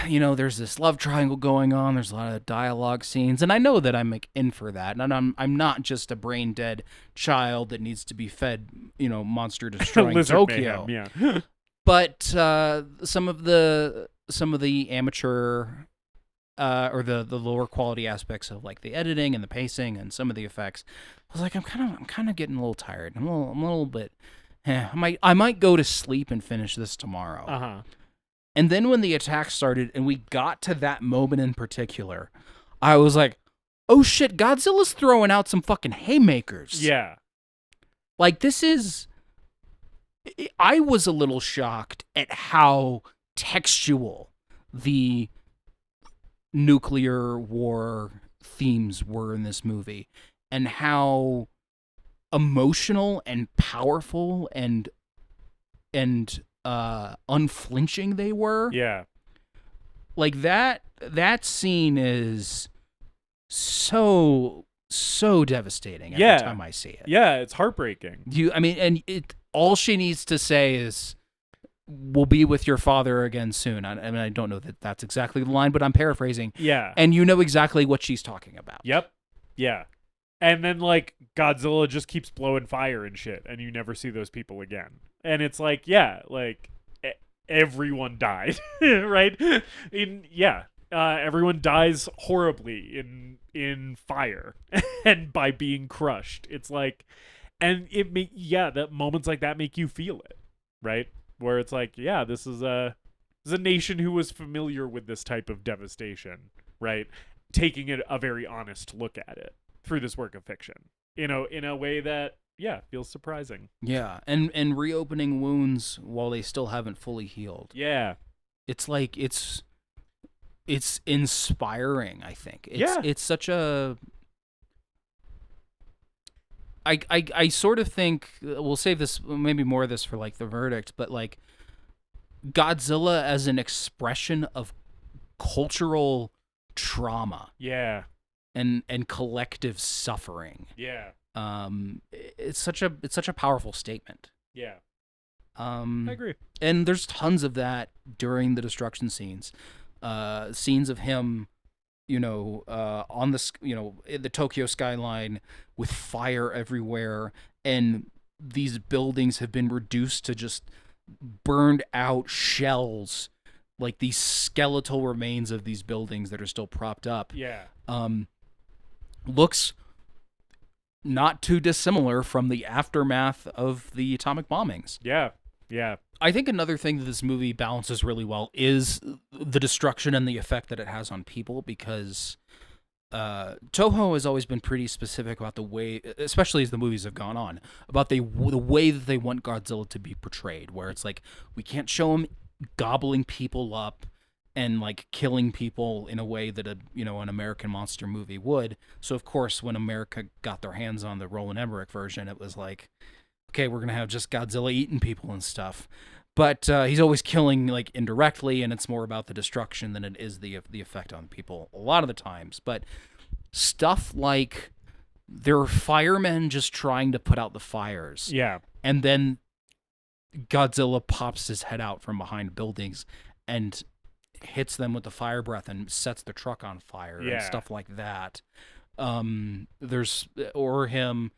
there's this love triangle going on. There's a lot of dialogue scenes. And I know that I'm like in for that. And I'm not just a brain dead child that needs to be fed, monster destroying Tokyo. Mayhem, yeah. But some of the amateur or the lower quality aspects of like the editing and the pacing and some of the effects, I was like, I'm kind of getting a little tired. I'm a little bit. I might go to sleep and finish this tomorrow. And then when the attack started and we got to that moment in particular, I was like, oh shit, Godzilla's throwing out some fucking haymakers. Yeah. Like I was a little shocked at how textual the nuclear war themes were in this movie and how emotional and powerful and unflinching they were. Yeah. Like that scene is so devastating every time I see it. Yeah, it's heartbreaking. All she needs to say is, we'll be with your father again soon. I don't know that that's exactly the line, but I'm paraphrasing. Yeah. And you know exactly what she's talking about. Yep. Yeah. And then, like, Godzilla just keeps blowing fire and shit, and you never see those people again. And it's like, yeah, like, everyone died, right? Everyone dies horribly in fire and by being crushed. It's like, and that moments like that make you feel it, right? Where it's like, yeah, this is a nation who was familiar with this type of devastation, right? Taking a very honest look at it through this work of fiction, in a way that, feels surprising. Yeah, and reopening wounds while they still haven't fully healed. Yeah. It's like, it's inspiring, I think. It's such a... I sort of think we'll save this, maybe more of this for like the verdict, but like Godzilla as an expression of cultural trauma. Yeah. And collective suffering. Yeah. It's such a powerful statement. Yeah. I agree. And there's tons of that during the destruction scenes. Scenes of him, on the Tokyo skyline with fire everywhere, and these buildings have been reduced to just burned out shells, like these skeletal remains of these buildings that are still propped up. Yeah. Looks not too dissimilar from the aftermath of the atomic bombings. Yeah. Yeah. I think another thing that this movie balances really well is the destruction and the effect that it has on people, because Toho has always been pretty specific about the way, especially as the movies have gone on, about the way that they want Godzilla to be portrayed, where it's like, we can't show him gobbling people up and like killing people in a way that an American monster movie would. So of course, when America got their hands on the Roland Emmerich version, it was like, okay, we're gonna have just Godzilla eating people and stuff. But he's always killing like indirectly, and it's more about the destruction than it is the effect on people a lot of the times. But stuff like there are firemen just trying to put out the fires. Yeah. And then Godzilla pops his head out from behind buildings and hits them with the fire breath and sets the truck on fire and stuff like that. There's him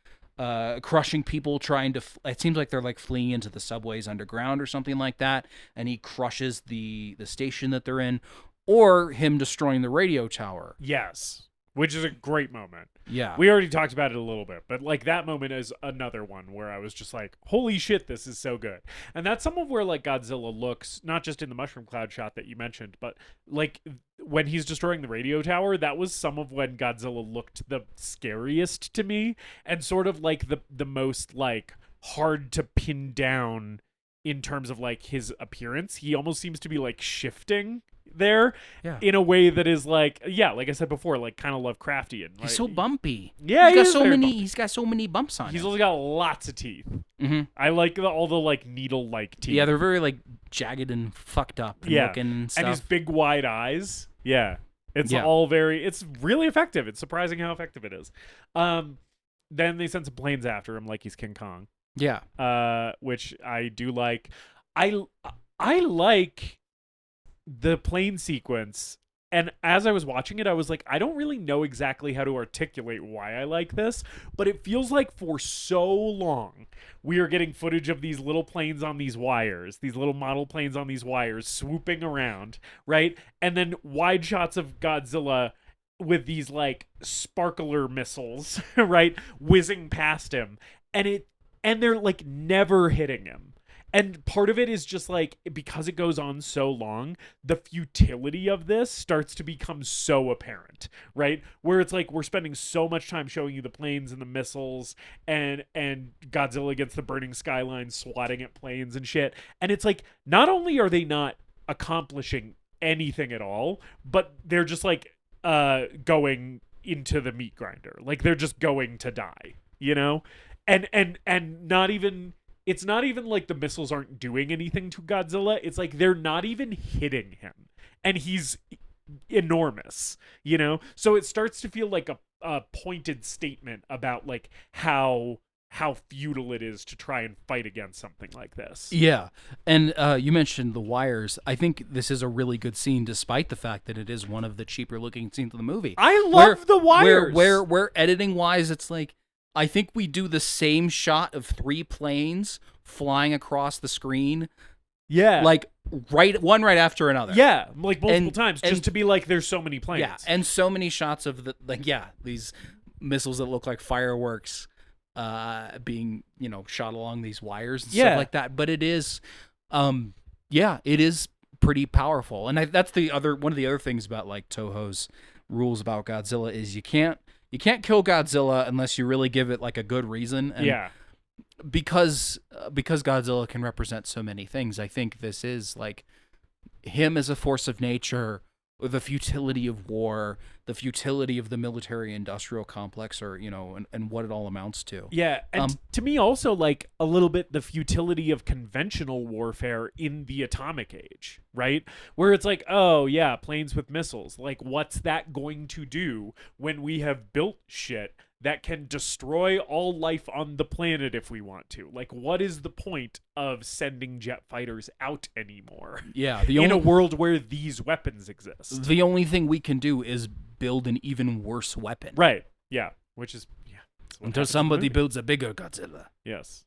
crushing people trying to it seems like they're like fleeing into the subways underground or something like that, and he crushes the station that they're in, or him destroying the radio tower. Yes. Which is a great moment. Yeah. We already talked about it a little bit, but like that moment is another one where I was just like, holy shit, this is so good. And that's some of where like Godzilla looks, not just in the mushroom cloud shot that you mentioned, but like when he's destroying the radio tower, that was some of when Godzilla looked the scariest to me, and sort of like the most like hard to pin down in terms of like his appearance. He almost seems to be like shifting there in a way that is like, like I said before, like kind of Lovecraftian. Right? He's so bumpy. Yeah, he's got so many bumps on him. He's also got lots of teeth. Mm-hmm. I like all the like needle-like teeth. Yeah, they're very like jagged and fucked up and looking and stuff. And his big wide eyes. Yeah. It's it's really effective. It's surprising how effective it is. Then they send some planes after him like he's King Kong. Yeah. Which I do like. I like the plane sequence, and as I was watching it, I was like, I don't really know exactly how to articulate why I like this, but it feels like for so long we are getting footage of these little planes on these wires, these little model planes on these wires swooping around, right? And then wide shots of Godzilla with these like sparkler missiles, right, whizzing past him, and they're like never hitting him. And part of it is just like, because it goes on so long, the futility of this starts to become so apparent, right? Where it's like, we're spending so much time showing you the planes and the missiles and Godzilla against the burning skyline swatting at planes and shit. And it's like, not only are they not accomplishing anything at all, but they're just like going into the meat grinder. Like, they're just going to die, you know? And not even... It's not even like the missiles aren't doing anything to Godzilla. It's like they're not even hitting him. And he's enormous, you know? So it starts to feel like a pointed statement about like how futile it is to try and fight against something like this. Yeah. And you mentioned the wires. I think this is a really good scene, despite the fact that it is one of the cheaper looking scenes of the movie. I love the wires. Where editing wise, it's like, I think we do the same shot of 3 planes flying across the screen. Yeah. Like one right after another. Yeah. Like multiple times, just to be like, there's so many planes. Yeah. And so many shots of these missiles that look like fireworks being, shot along these wires and stuff like that. But it is, it is pretty powerful. And that's one of the other things about like Toho's rules about Godzilla is you can't kill Godzilla unless you really give it like a good reason. And because Godzilla can represent so many things, I think this is like him as a force of nature, the futility of war, the futility of the military-industrial complex, or and what it all amounts to. Yeah, and to me also like a little bit the futility of conventional warfare in the atomic age, right? Where it's like, oh yeah, planes with missiles. Like, what's that going to do when we have built shit that can destroy all life on the planet if we want to? Like, what is the point of sending jet fighters out anymore? Yeah, in a world where these weapons exist. The only thing we can do is build an even worse weapon. Right. Yeah. Which is until somebody builds a bigger Godzilla. Yes.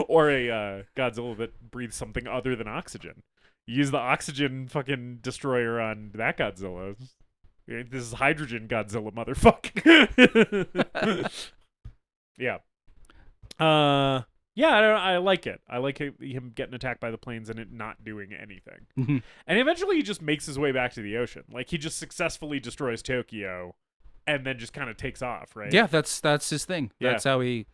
Or a Godzilla that breathes something other than oxygen. Use the oxygen fucking destroyer on that Godzilla. This is hydrogen Godzilla, motherfucker. Yeah. Yeah, I like it. I like him getting attacked by the planes and it not doing anything. Mhm. And eventually he just makes his way back to the ocean. Like, he just successfully destroys Tokyo and then just kind of takes off, right? Yeah, that's his thing. Yeah. That's how he,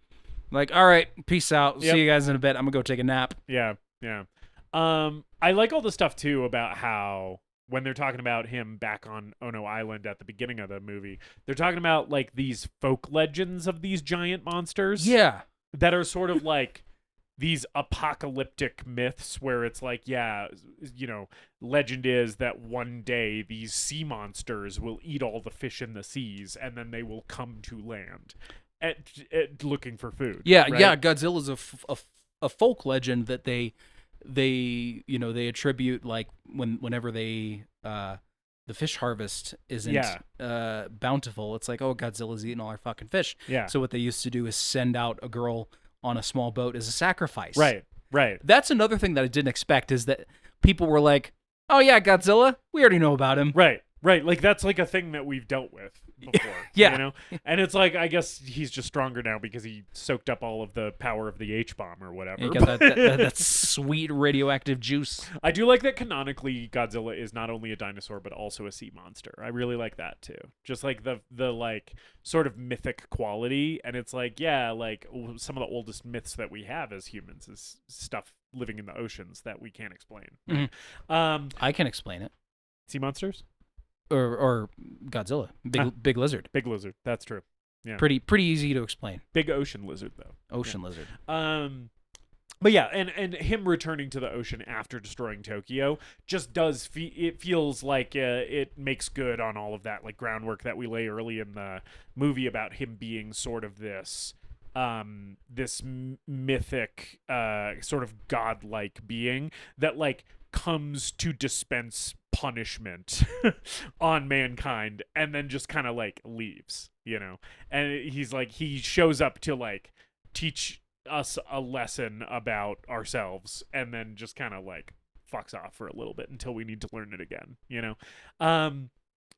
like, all right, peace out. Yep. See you guys in a bit. I'm gonna go take a nap. Yeah, yeah. I like all the stuff, too, about how when they're talking about him back on Ono Island at the beginning of the movie, they're talking about, like, these folk legends of these giant monsters. Yeah. That are sort of like these apocalyptic myths where it's like, yeah, you know, legend is that one day these sea monsters will eat all the fish in the seas and then they will come to land at looking for food. Yeah, right? yeah. Godzilla's a folk legend that they attribute, like, whenever they the fish harvest isn't bountiful. It's like, oh, Godzilla's eating all our fucking fish. Yeah. So what they used to do is send out a girl on a small boat as a sacrifice. Right. That's another thing that I didn't expect, is that people were like, oh yeah, Godzilla, we already know about him. Right. Like, that's like a thing that we've dealt with before. Yeah. You know? And it's like, I guess he's just stronger now because he soaked up all of the power of the H-bomb or whatever. You got that sweet radioactive juice. I do like that canonically Godzilla is not only a dinosaur but also a sea monster. I really like that too. Just like the like sort of mythic quality, and it's like, yeah, like some of the oldest myths that we have as humans is stuff living in the oceans that we can't explain. Mm-hmm. I can explain it. Sea monsters? Or Godzilla, big lizard. Big lizard. That's true. Yeah. Pretty easy to explain. Big ocean lizard though. Ocean lizard. But yeah, and him returning to the ocean after destroying Tokyo just does it feels like it makes good on all of that like groundwork that we lay early in the movie about him being sort of this mythic sort of godlike being that like comes to dispense punishment on mankind and then just kind of like leaves, you know. And he's like, he shows up to like teach us a lesson about ourselves and then just kind of like fucks off for a little bit until we need to learn it again, you know.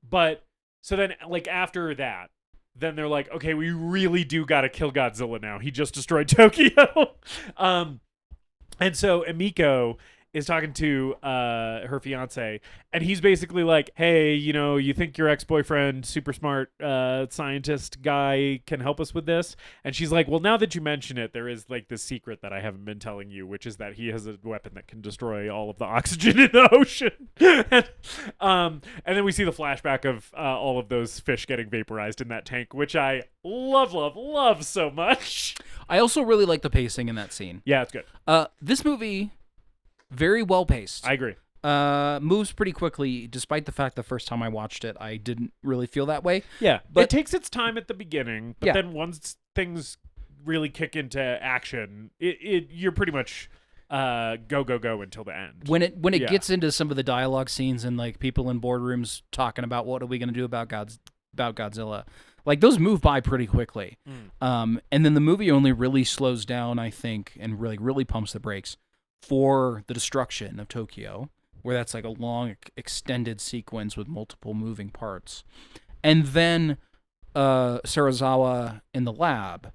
But so then like after that, then they're like, okay, we really do got to kill Godzilla now. He just destroyed Tokyo. And so Emiko is talking to her fiance, and he's basically like, hey, you know, you think your ex-boyfriend, super smart scientist guy, can help us with this? And she's like, well, now that you mention it, there is like this secret that I haven't been telling you, which is that he has a weapon that can destroy all of the oxygen in the ocean. And then we see the flashback of all of those fish getting vaporized in that tank, which I love so much. I also really like the pacing in that scene. Yeah, it's good. This movie, very well paced. I agree. Moves pretty quickly, despite the fact the first time I watched it, I didn't really feel that way. Yeah, but it takes its time at the beginning, but then once things really kick into action, you're pretty much go until the end. When it gets into some of the dialogue scenes and like people in boardrooms talking about what are we going to do about Godzilla, like those move by pretty quickly. And then the movie only really slows down, I think, and really pumps the brakes for the destruction of Tokyo, where that's like a long extended sequence with multiple moving parts. And then Serizawa in the lab,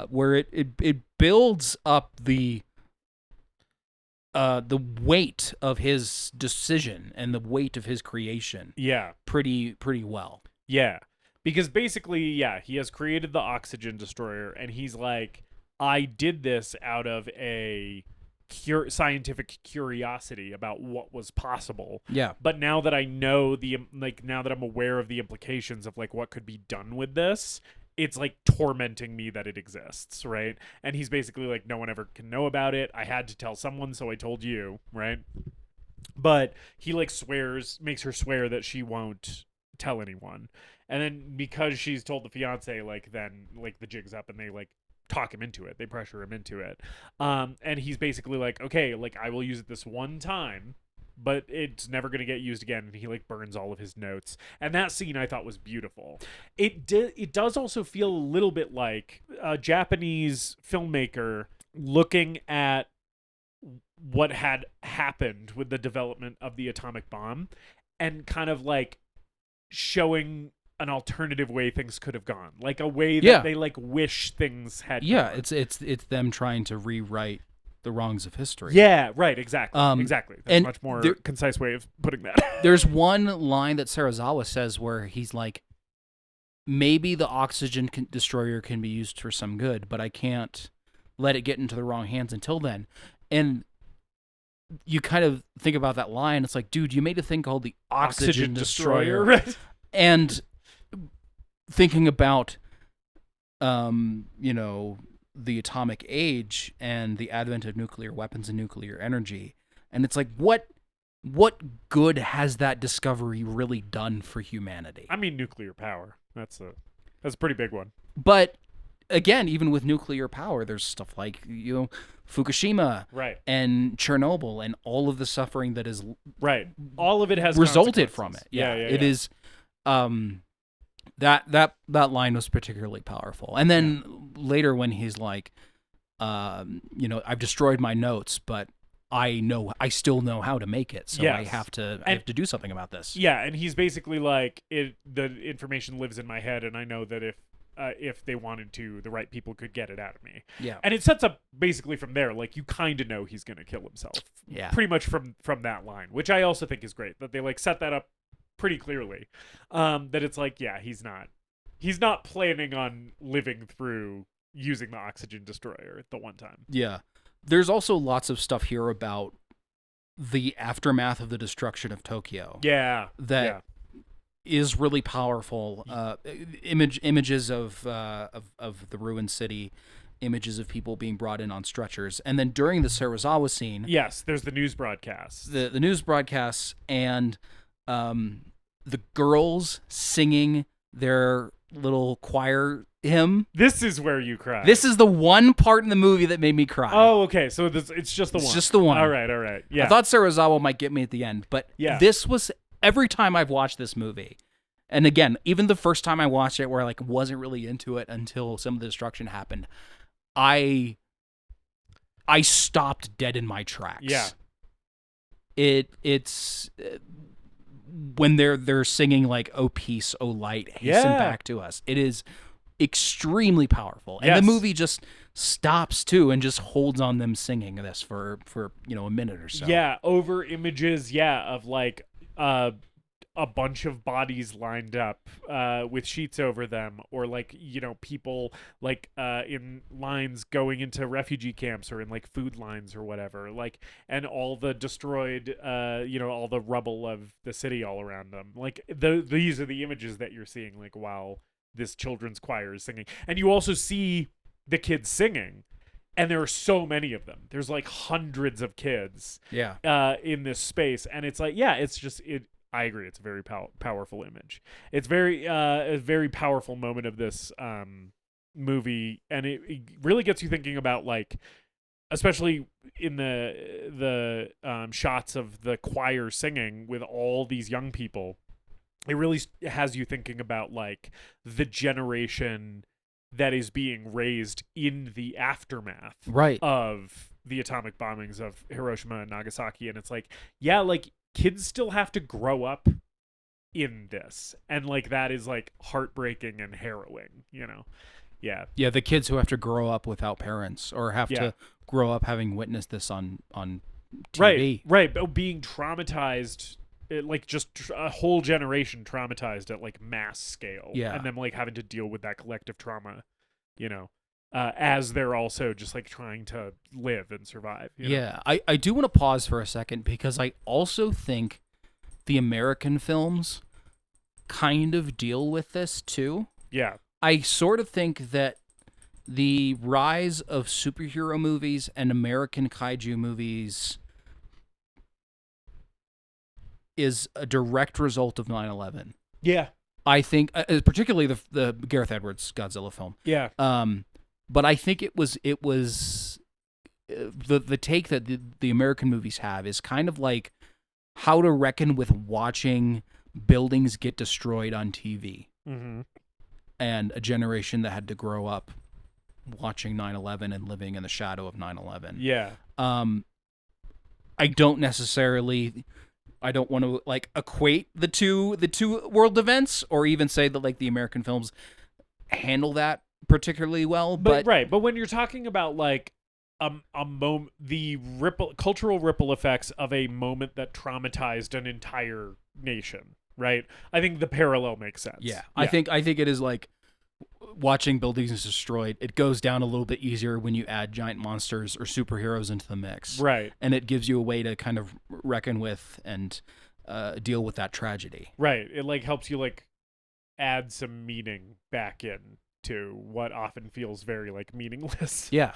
where it builds up the weight of his decision and the weight of his creation. Yeah. Pretty well. Yeah. Because basically, yeah, he has created the oxygen destroyer, and he's like, I did this out of a scientific curiosity about what was possible. Yeah. But now that I know now that I'm aware of the implications of like what could be done with this, it's like tormenting me that it exists, right? And he's basically like, no one ever can know about it. I had to tell someone, so I told you, right? But he like makes her swear that she won't tell anyone. And then because she's told the fiance, like then like the jig's up and they like talk him into it. They pressure him into it. And he's basically like, okay, like I will use it this one time, but it's never going to get used again. And he like burns all of his notes. And that scene I thought was beautiful. It does also feel a little bit like a Japanese filmmaker looking at what had happened with the development of the atomic bomb and kind of like showing an alternative way things could have gone, like a way that they like wish things had gone. it's them trying to rewrite the wrongs of history. Yeah, right, exactly. Exactly. That's a and much more concise way of putting that. There's one line that Serizawa says where he's like, maybe the oxygen destroyer can be used for some good, but I can't let it get into the wrong hands until then. And you kind of think about that line, it's like, dude, you made a thing called the oxygen destroyer. Right? And thinking about, you know, the atomic age and the advent of nuclear weapons and nuclear energy, and it's like, what good has that discovery really done for humanity? I mean, nuclear power. That's a pretty big one. But again, even with nuclear power, there's stuff like, you know, Fukushima, right, and Chernobyl, and all of the suffering that is right. All of it has resulted from it. Yeah, it is. That line was particularly powerful. And then later when he's like, you know, I've destroyed my notes, but I still know how to make it, so I have to do something about this. Yeah, and he's basically like, the information lives in my head, and I know that if they wanted to, the right people could get it out of me. Yeah. And it sets up basically from there, like, you kind of know he's going to kill himself. Yeah. Pretty much from that line, which I also think is great, that they like set that up pretty clearly. That it's like, yeah, he's not planning on living through using the oxygen destroyer the one time. Yeah. There's also lots of stuff here about the aftermath of the destruction of Tokyo. Yeah. That is really powerful. Images of the ruined city, images of people being brought in on stretchers, and then during the Serizawa scene, yes, there's the news broadcasts. The news broadcasts and the girls singing their little choir hymn. This is where you cry. This is the one part in the movie that made me cry. Oh, okay. So it's just the one. It's just the one. All right. Yeah. I thought Serizawa might get me at the end, but this was every time I've watched this movie. And again, even the first time I watched it where I like wasn't really into it until some of the destruction happened, I stopped dead in my tracks. Yeah. It's when they're singing like, "Oh peace, oh light, hasten back to us." It is extremely powerful, and the movie just stops too and just holds on them singing this for you know, a minute or so. Yeah, over images, of like a bunch of bodies lined up with sheets over them, or like, you know, people like in lines going into refugee camps or in like food lines or whatever, like, and all the destroyed you know, all the rubble of the city all around them. Like these are the images that you're seeing, like, while this children's choir is singing. And you also see the kids singing, and there are so many of them. There's like hundreds of kids in this space, and it's like, it's just I agree. It's a very powerful image. It's very a very powerful moment of this movie, and it really gets you thinking about, like, especially in the shots of the choir singing with all these young people. It really has you thinking about, like, the generation that is being raised in the aftermath of the atomic bombings of Hiroshima and Nagasaki, and it's like, like, kids still have to grow up in this, and like that is like heartbreaking and harrowing, you know. Yeah, the kids who have to grow up without parents, or have to grow up having witnessed this on TV. Right, but being traumatized, like just a whole generation traumatized at like mass scale, and them like having to deal with that collective trauma, you know. As they're also just like trying to live and survive. You know? I do want to pause for a second, because I also think the American films kind of deal with this too. Yeah. I sort of think that the rise of superhero movies and American kaiju movies is a direct result of 9/11. Yeah. I think, particularly the Gareth Edwards Godzilla film. Yeah. But I think it was the take that the American movies have is kind of like how to reckon with watching buildings get destroyed on TV, and a generation that had to grow up watching 9/11 and living in the shadow of 9/11. Yeah. I don't necessarily I don't want to like equate the two world events, or even say that like the American films handle that particularly well. But right, but when you're talking about like the cultural ripple effects of a moment that traumatized an entire nation, right? I think the parallel makes sense. yeah. I think it is like watching buildings destroyed. It goes down a little bit easier when you add giant monsters or superheroes into the mix, right? And it gives you a way to kind of reckon with and deal with that tragedy, right? It like helps you like add some meaning back in to what often feels very like meaningless. Yeah.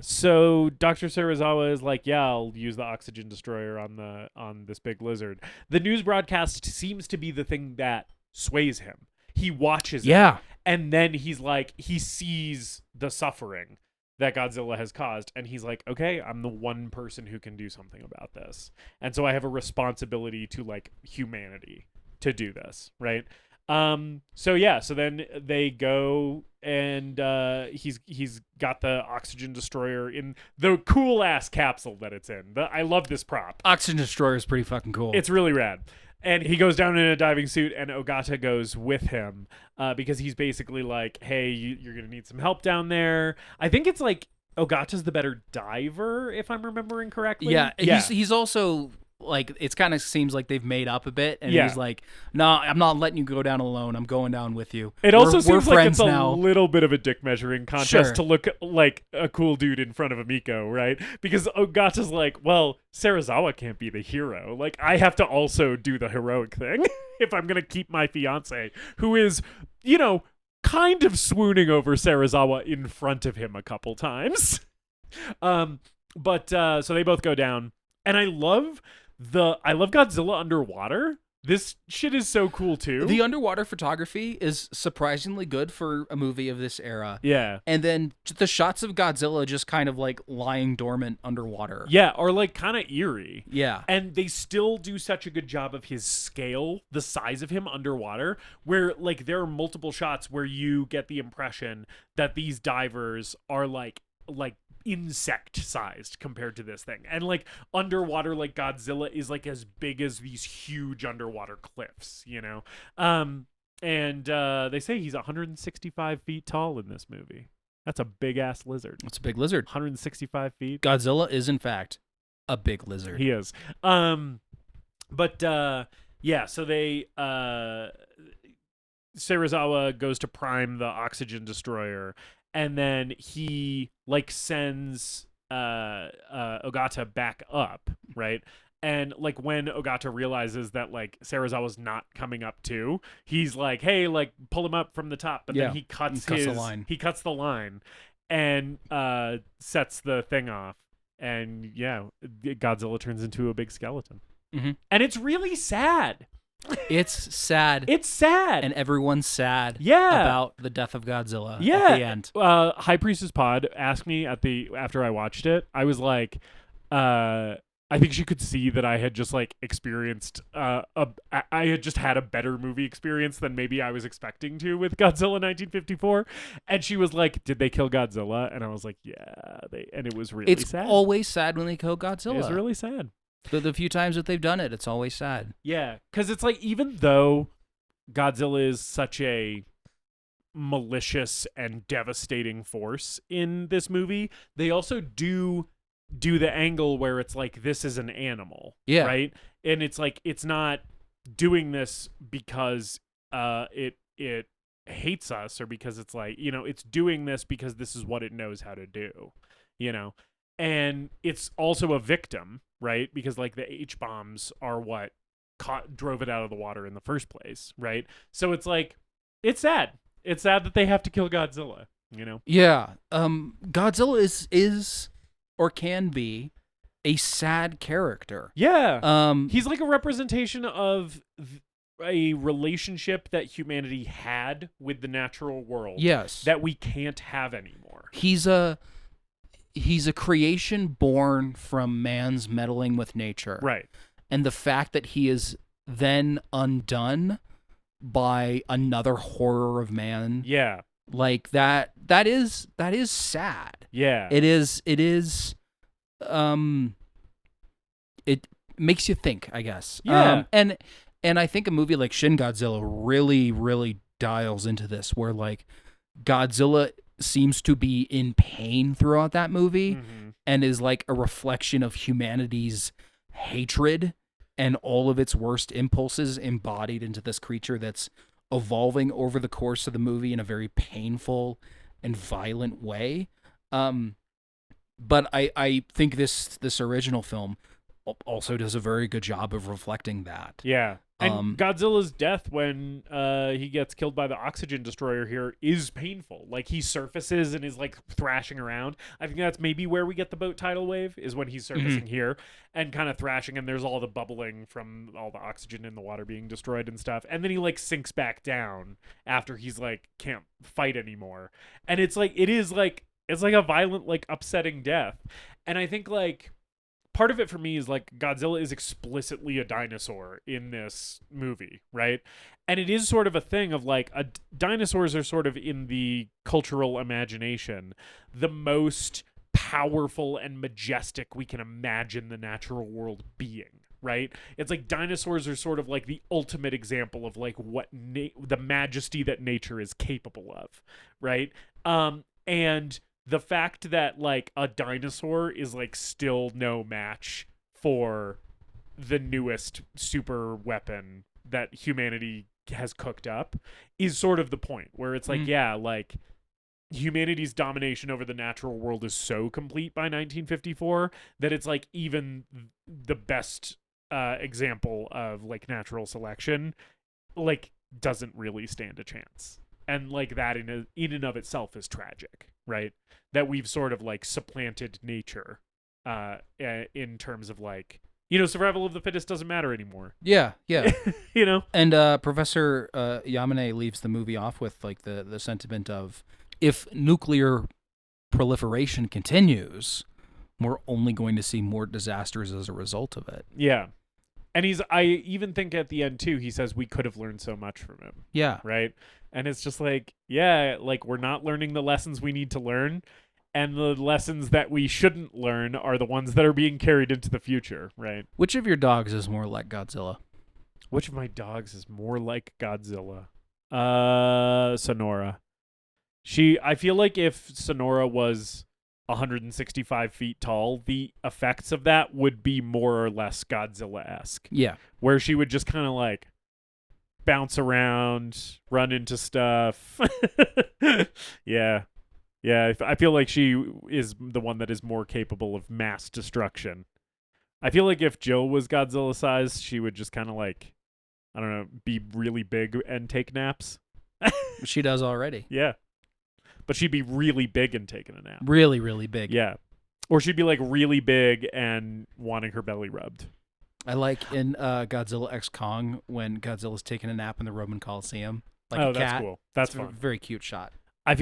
So Dr. Serizawa is like, yeah, I'll use the oxygen destroyer on this big lizard. The news broadcast seems to be the thing that sways him. He watches it, and then he's like, he sees the suffering that Godzilla has caused, and he's like, okay, I'm the one person who can do something about this, and so I have a responsibility to like humanity to do this, right? So then they go, and he's got the oxygen destroyer in the cool ass capsule that it's in. I love this prop. Oxygen destroyer is pretty fucking cool. It's really rad. And he goes down in a diving suit, and Ogata goes with him because he's basically like, hey, you're going to need some help down there. I think it's like Ogata's the better diver, if I'm remembering correctly. Yeah. He's also like, it's kind of seems like they've made up a bit, and he's like, no, I'm not letting you go down alone. I'm going down with you. It also seems like it's now. A little bit of a dick measuring contest to look like a cool dude in front of a Miko, right? Because Ogata's like, well, Serizawa can't be the hero. Like, I have to also do the heroic thing if I'm going to keep my fiance, who is, kind of swooning over Serizawa in front of him a couple times. So they both go down, and I love Godzilla underwater. This shit is so cool too. The underwater photography is surprisingly good for a movie of this era. Yeah. And then the shots of Godzilla just kind of like lying dormant underwater. Yeah, or like kind of eerie. Yeah. And they still do such a good job of his scale, the size of him underwater, where like there are multiple shots where you get the impression that these divers are like insect sized compared to this thing, and like underwater, like Godzilla is like as big as these huge underwater cliffs, and they say he's 165 feet tall in this movie. That's a big ass lizard. It's a big lizard. 165 feet. Godzilla is in fact a big lizard. He is. So they Serizawa goes to prime the oxygen destroyer, and then he like sends Ogata back up, right? And like when Ogata realizes that like Serizawa's not coming up too, he's like, "Hey, like pull him up from the top." But then he cuts the line. He cuts the line and sets the thing off, and Godzilla turns into a big skeleton. Mm-hmm. And it's really sad. It's sad. It's sad. And everyone's sad about the death of Godzilla at the end. High Priestess Pod asked me after I watched it, I was like, I think she could see that I had just like experienced I had just had a better movie experience than maybe I was expecting to with Godzilla 1954. And she was like, did they kill Godzilla? And I was like, yeah, and it was really sad. It's always sad when they kill Godzilla. It's really sad. The few times that they've done it, it's always sad. Yeah, because it's like, even though Godzilla is such a malicious and devastating force in this movie, they also do the angle where it's like, this is an animal, right? And it's like, it's not doing this because it hates us, or because it's like, it's doing this because this is what it knows how to do, and it's also a victim, right? Because like the H-bombs are what drove it out of the water in the first place, right? So it's like, it's sad. It's sad that they have to kill Godzilla, Yeah. Godzilla is or can be a sad character. Yeah. He's like a representation of a relationship that humanity had with the natural world. Yes. That we can't have anymore. He's a creation born from man's meddling with nature. Right. And the fact that he is then undone by another horror of man. Yeah. Like that is sad. Yeah. It is it makes you think, I guess. Yeah. And I think a movie like Shin Godzilla really, really dials into this, where like Godzilla seems to be in pain throughout that movie and is like a reflection of humanity's hatred and all of its worst impulses embodied into this creature that's evolving over the course of the movie in a very painful and violent way. But I think this original film also does a very good job of reflecting that. Yeah. And Godzilla's death when he gets killed by the oxygen destroyer here is painful. Like, he surfaces and is, like, thrashing around. I think that's maybe where we get the boat tidal wave, is when he's surfacing here and kind of thrashing, and there's all the bubbling from all the oxygen in the water being destroyed and stuff. And then he, like, sinks back down after he's, like, can't fight anymore. And it's, like, it's like a violent, like, upsetting death. And I think, like, part of it for me is like Godzilla is explicitly a dinosaur in this movie, right? And it is sort of a thing of like dinosaurs are sort of in the cultural imagination the most powerful and majestic we can imagine the natural world being, right? It's like dinosaurs are sort of like the ultimate example of like what the majesty that nature is capable of, right? And the fact that like a dinosaur is like still no match for the newest super weapon that humanity has cooked up is sort of the point where it's like, yeah, like humanity's domination over the natural world is so complete by 1954 that it's like even the best example of like natural selection like doesn't really stand a chance. And like that in and of itself is tragic, right? That we've sort of like supplanted nature in terms of like, you know, survival of the fittest doesn't matter anymore. Yeah. You know? And Professor Yamane leaves the movie off with like the sentiment of, if nuclear proliferation continues, we're only going to see more disasters as a result of it. Yeah. And I even think at the end too, he says we could have learned so much from him. Yeah. Right? And it's just like, yeah, like we're not learning the lessons we need to learn. And the lessons that we shouldn't learn are the ones that are being carried into the future, right? Which of your dogs is more like Godzilla? Which of my dogs is more like Godzilla? Sonora. I feel like if Sonora was 165 feet tall, the effects of that would be more or less Godzilla-esque. Yeah. Where she would just kind of like bounce around, run into stuff. Yeah. I feel like she is the one that is more capable of mass destruction. I feel like if Jill was Godzilla size, she would just kind of like, I don't know, be really big and take naps. She does already. Yeah. But she'd be really big and taking a nap. Really, really big. Yeah. Or she'd be like really big and wanting her belly rubbed. I like in Godzilla X Kong when Godzilla's taking a nap in the Roman Coliseum. Like a cat. That's cool. That's it's fun. A very cute shot. I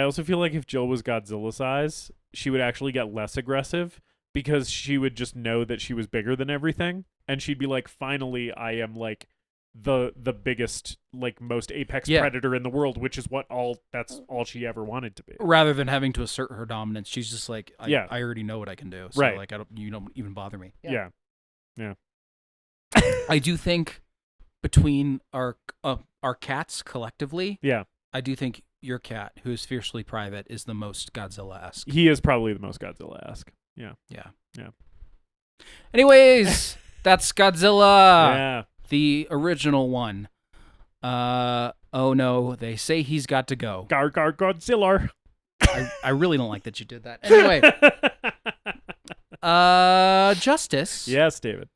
also feel like if Jill was Godzilla size, she would actually get less aggressive because she would just know that she was bigger than everything. And she'd be like, finally, I am like the biggest, like most apex predator in the world, which is that's all she ever wanted to be. Rather than having to assert her dominance, she's just like, I already know what I can do. So like you don't even bother me. Yeah. I do think between our cats collectively, I do think your cat, who is fiercely private, is the most Godzilla-esque. He is probably the most Godzilla-esque. Yeah. Anyways, that's Godzilla. Yeah. The original one. Oh no, they say he's got to go. Godzilla. I really don't like that you did that. Anyway. Justus. Yes, David.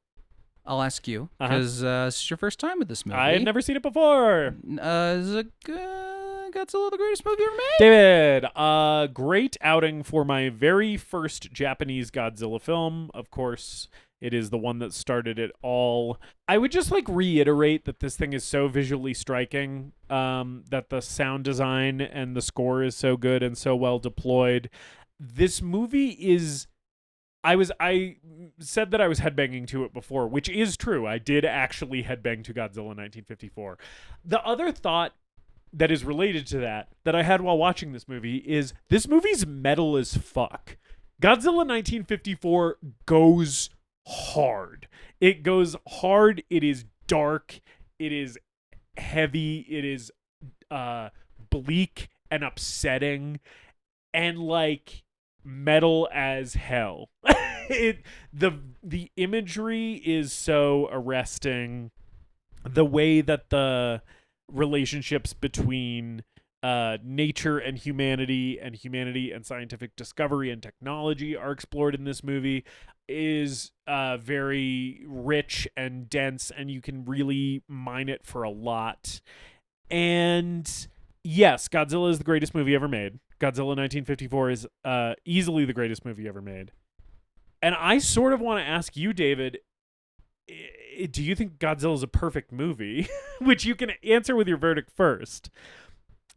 I'll ask you, because this is your first time with this movie. I had never seen it before. Is Godzilla the greatest movie ever made? David, great outing for my very first Japanese Godzilla film. Of course, it is the one that started it all. I would just like reiterate that this thing is so visually striking, that the sound design and the score is so good and so well deployed. This movie is... I said that I was headbanging to it before, which is true. I did actually headbang to Godzilla 1954. The other thought that is related to that I had while watching this movie is this movie's metal as fuck. Godzilla 1954 goes hard. It goes hard. It is dark. It is heavy. It is bleak and upsetting and like metal as hell. The imagery is so arresting. The way that the relationships between nature and humanity and scientific discovery and technology are explored in this movie is very rich and dense, and you can really mine it for a lot. And yes, Godzilla is the greatest movie ever made. Godzilla 1954 is easily the greatest movie ever made. And I sort of want to ask you, David, do you think Godzilla is a perfect movie? Which you can answer with your verdict first.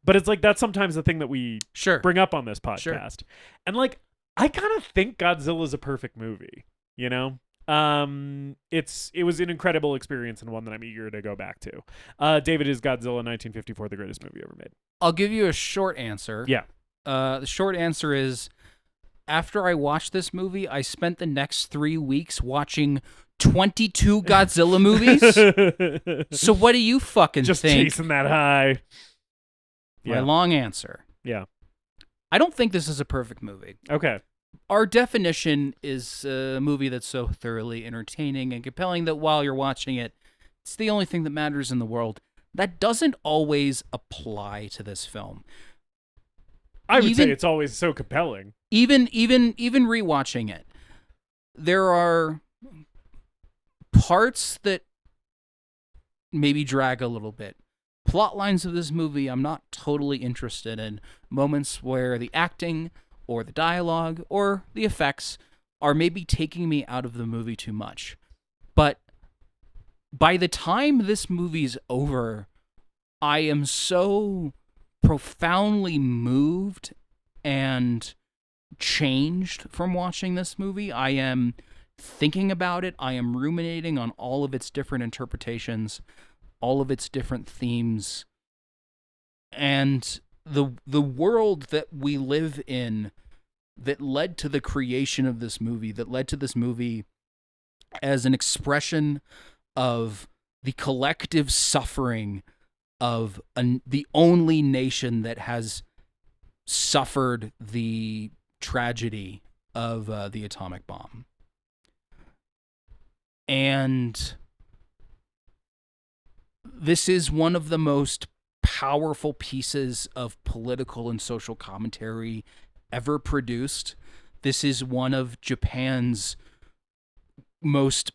But it's like that's sometimes the thing that we bring up on this podcast. Sure. And like I kind of think Godzilla is a perfect movie, you know? It was an incredible experience and one that I'm eager to go back to. David, is Godzilla 1954 the greatest movie ever made? I'll give you a short answer. Yeah. The short answer is after I watched this movie, I spent the next 3 weeks watching 22 Godzilla movies. So what do you fucking just think? Just chasing that high. My long answer. Yeah. I don't think this is a perfect movie. Okay. Our definition is a movie that's so thoroughly entertaining and compelling that while you're watching it, it's the only thing that matters in the world. That doesn't always apply to this film. I would say it's always so compelling. Even rewatching it, there are parts that maybe drag a little bit. Plot lines of this movie I'm not totally interested in. Moments where the acting or the dialogue or the effects are maybe taking me out of the movie too much. But by the time this movie's over, I am so profoundly moved and changed from watching this movie. I am thinking about it. I am ruminating on all of its different interpretations, all of its different themes, and the world that we live in that led to the creation of this movie, that led to this movie as an expression of the collective suffering of the only nation that has suffered the tragedy of the atomic bomb. And this is one of the most powerful pieces of political and social commentary ever produced. This is one of Japan's most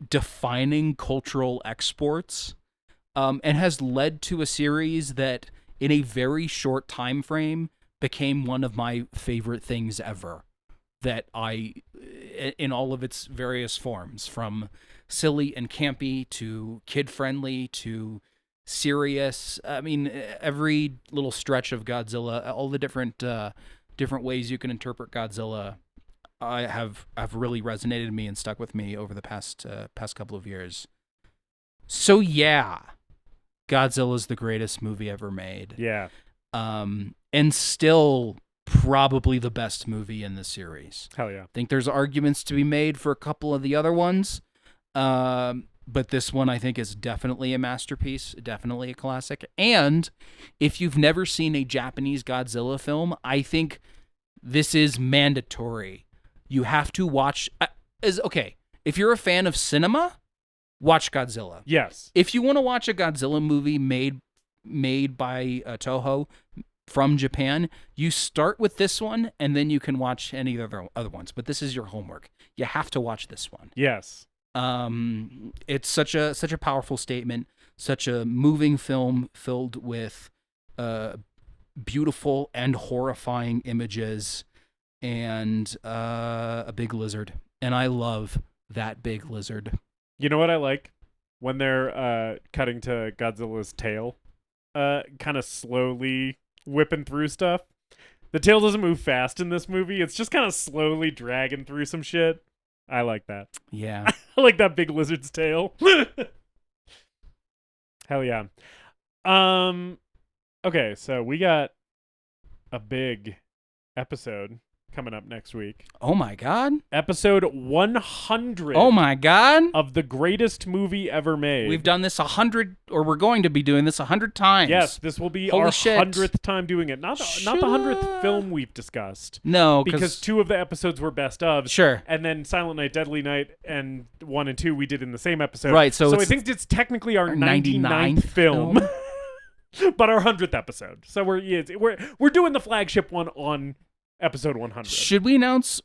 defining cultural exports, and has led to a series that in a very short time frame became one of my favorite things ever, that I, in all of its various forms, from silly and campy to kid-friendly to serious. I mean, every little stretch of Godzilla, all the different ways you can interpret Godzilla, have really resonated with me and stuck with me over the past couple of years. So yeah, Godzilla's the greatest movie ever made. Yeah. And still probably the best movie in the series. Hell yeah. I think there's arguments to be made for a couple of the other ones. But this one I think is definitely a masterpiece, definitely a classic. And if you've never seen a Japanese Godzilla film, I think this is mandatory. You have to watch. If you're a fan of cinema, watch Godzilla. Yes. If you want to watch a Godzilla movie made by Toho from Japan, you start with this one, and then you can watch any other ones. But this is your homework. You have to watch this one. Yes. It's such a powerful statement, such a moving film filled with beautiful and horrifying images, and a big lizard. And I love that big lizard. You know what I like? When they're cutting to Godzilla's tail, kind of slowly whipping through stuff. The tail doesn't move fast in this movie. It's just kind of slowly dragging through some shit. I like that. Yeah. I like that big lizard's tail. Hell yeah. Okay, so we got a big episode coming up next week. Oh my God. Episode 100. Oh my God. Of the greatest movie ever made. We've done this 100, or we're going to be doing this 100 times. Yes, this will be Holy our shit. 100th time doing it. Not the 100th film we've discussed. No, because 2 of the episodes were best of. Sure. And then Silent Night, Deadly Night, and 1 and 2 we did in the same episode. Right, so I think it's technically our 99th film. But our 100th episode. So we're doing the flagship one on episode 100. Should we announce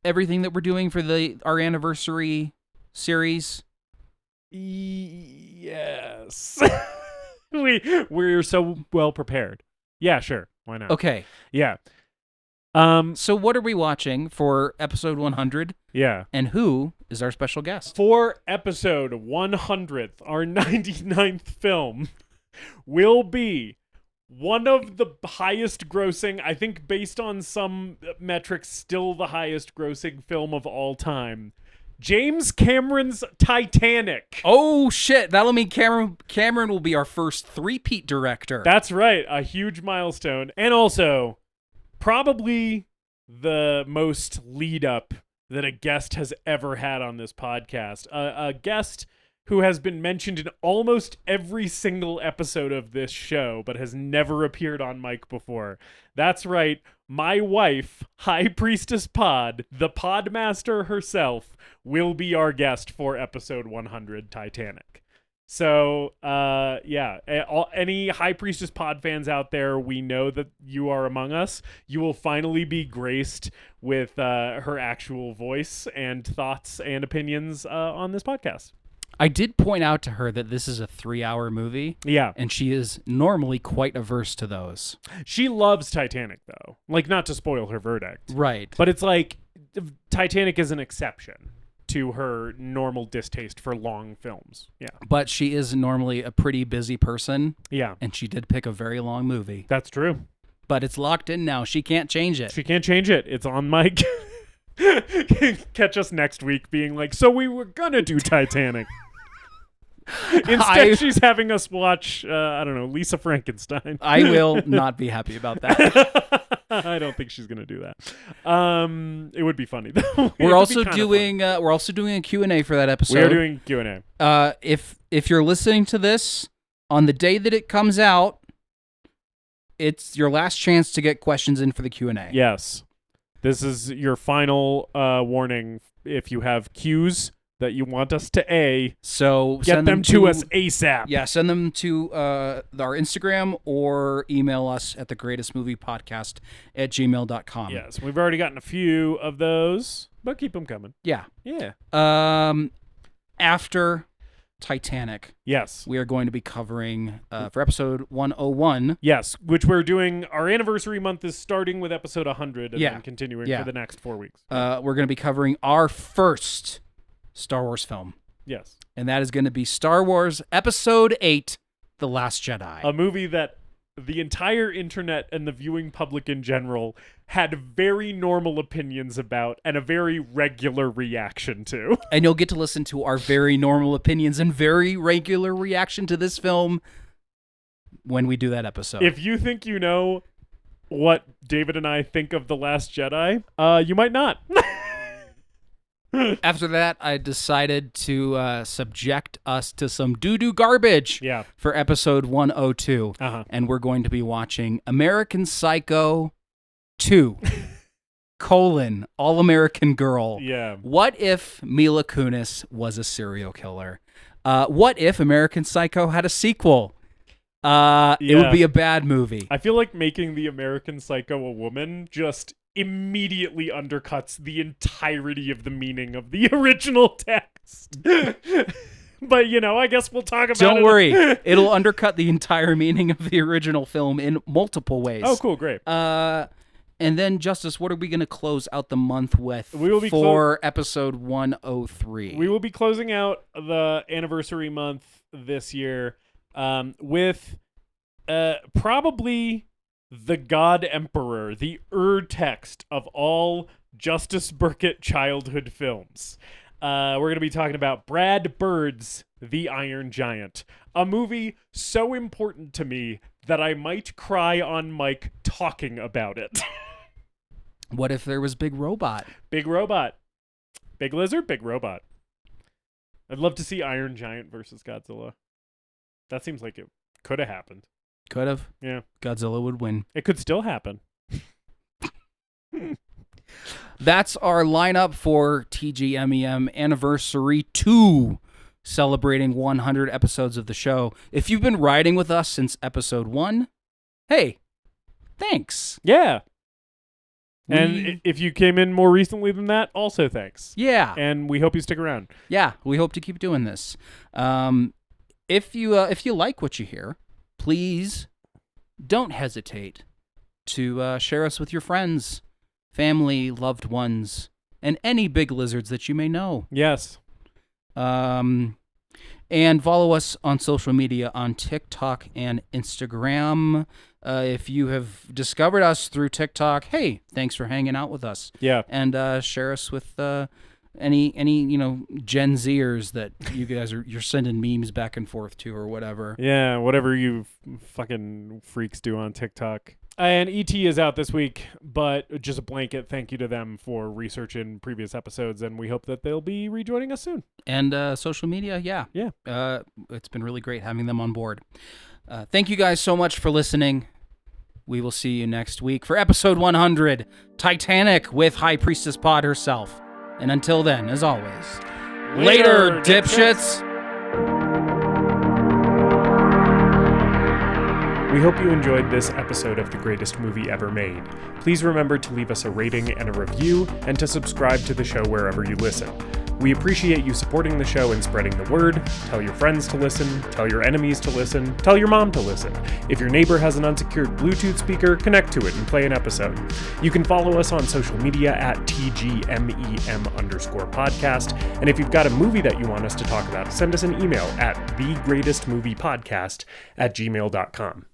everything that we're doing for our anniversary series? Yes. we're so well prepared. Yeah, sure. Why not? Okay. Yeah. So what are we watching for episode 100? Yeah. And who is our special guest? For episode 100th, our 99th film will be one of the highest grossing, I think based on some metrics, still the highest grossing film of all time. James Cameron's Titanic. Oh, shit. That'll mean Cameron will be our first three-peat director. That's right. A huge milestone. And also, probably the most lead up that a guest has ever had on this podcast. A guest who has been mentioned in almost every single episode of this show, but has never appeared on mic before. That's right. My wife, High Priestess Pod, the Podmaster herself, will be our guest for episode 100, Titanic. So, any High Priestess Pod fans out there, we know that you are among us. You will finally be graced with her actual voice and thoughts and opinions on this podcast. I did point out to her that this is a 3-hour movie. Yeah. And she is normally quite averse to those. She loves Titanic, though. Like, not to spoil her verdict. Right. But it's like, Titanic is an exception to her normal distaste for long films. Yeah. But she is normally a pretty busy person. Yeah. And she did pick a very long movie. That's true. But it's locked in now. She can't change it. She can't change it. It's on mic. Catch us next week being like, so we were gonna do Titanic. Instead, she's having us watch, Lisa Frankenstein. I will not be happy about that. I don't think she's gonna do that. It would be funny though. We're also doing a Q&A for that episode. We are doing Q&A. If you're listening to this on the day that it comes out, it's your last chance to get questions in for the Q&A. Yes. This is your final warning. If you have Qs that you want us to so get them to us ASAP. Yeah, send them to our Instagram or email us at thegreatestmoviepodcast@gmail.com. Yes, we've already gotten a few of those, but keep them coming. Yeah. Yeah. After Titanic, yes, we are going to be covering for episode 101. Yes, which we're doing. Our anniversary month is starting with episode 100 and then continuing for the next 4 weeks. We're going to be covering our first Star Wars film. Yes. And that is going to be Star Wars Episode 8, The Last Jedi. A movie that the entire internet and the viewing public in general had very normal opinions about and a very regular reaction to. And you'll get to listen to our very normal opinions and very regular reaction to this film when we do that episode. If you think you know what David and I think of The Last Jedi, you might not. After that, I decided to subject us to some doo-doo garbage for episode 102. And we're going to be watching American Psycho 2, All-American Girl. Yeah. What if Mila Kunis was a serial killer? What if American Psycho had a sequel? It would be a bad movie. I feel like making the American Psycho a woman just immediately undercuts the entirety of the meaning of the original text. But, I guess we'll talk about it. Don't worry. It'll undercut the entire meaning of the original film in multiple ways. Oh, cool. Great. And then, Justus, what are we going to close out the month with for episode 103? We will be closing out the anniversary month this year with probably the God Emperor, the text of all Justice Burkett childhood films. We're going to be talking about Brad Bird's The Iron Giant, a movie so important to me that I might cry on mic talking about it. What if there was Big Robot? Big robot. Big lizard, big robot. I'd love to see Iron Giant versus Godzilla. That seems like it could have happened. Could have. Yeah. Godzilla would win. It could still happen. That's our lineup for TGMEM Anniversary 2, celebrating 100 episodes of the show. If you've been riding with us since episode 1, hey, thanks. Yeah. And if you came in more recently than that, also thanks. Yeah. And we hope you stick around. Yeah, we hope to keep doing this. If you like what you hear, please don't hesitate to share us with your friends, family, loved ones, and any big lizards that you may know. Yes. And follow us on social media on TikTok and Instagram. If you have discovered us through TikTok, hey, thanks for hanging out with us. Yeah. And share us with any Gen Zers that you guys you're sending memes back and forth to or whatever. Yeah, whatever you fucking freaks do on TikTok. And ET is out this week, but just a blanket thank you to them for researching previous episodes, and we hope that they'll be rejoining us soon. And social media, yeah. It's been really great having them on board. Thank you guys so much for listening. We will see you next week for episode 100, Titanic with High Priestess Pod herself. And until then, as always, later dipshits! We hope you enjoyed this episode of The Greatest Movie Ever Made. Please remember to leave us a rating and a review, and to subscribe to the show wherever you listen. We appreciate you supporting the show and spreading the word. Tell your friends to listen, tell your enemies to listen, tell your mom to listen. If your neighbor has an unsecured Bluetooth speaker, connect to it and play an episode. You can follow us on social media at TGMEM_podcast. And if you've got a movie that you want us to talk about, send us an email at thegreatestmoviepodcast@gmail.com.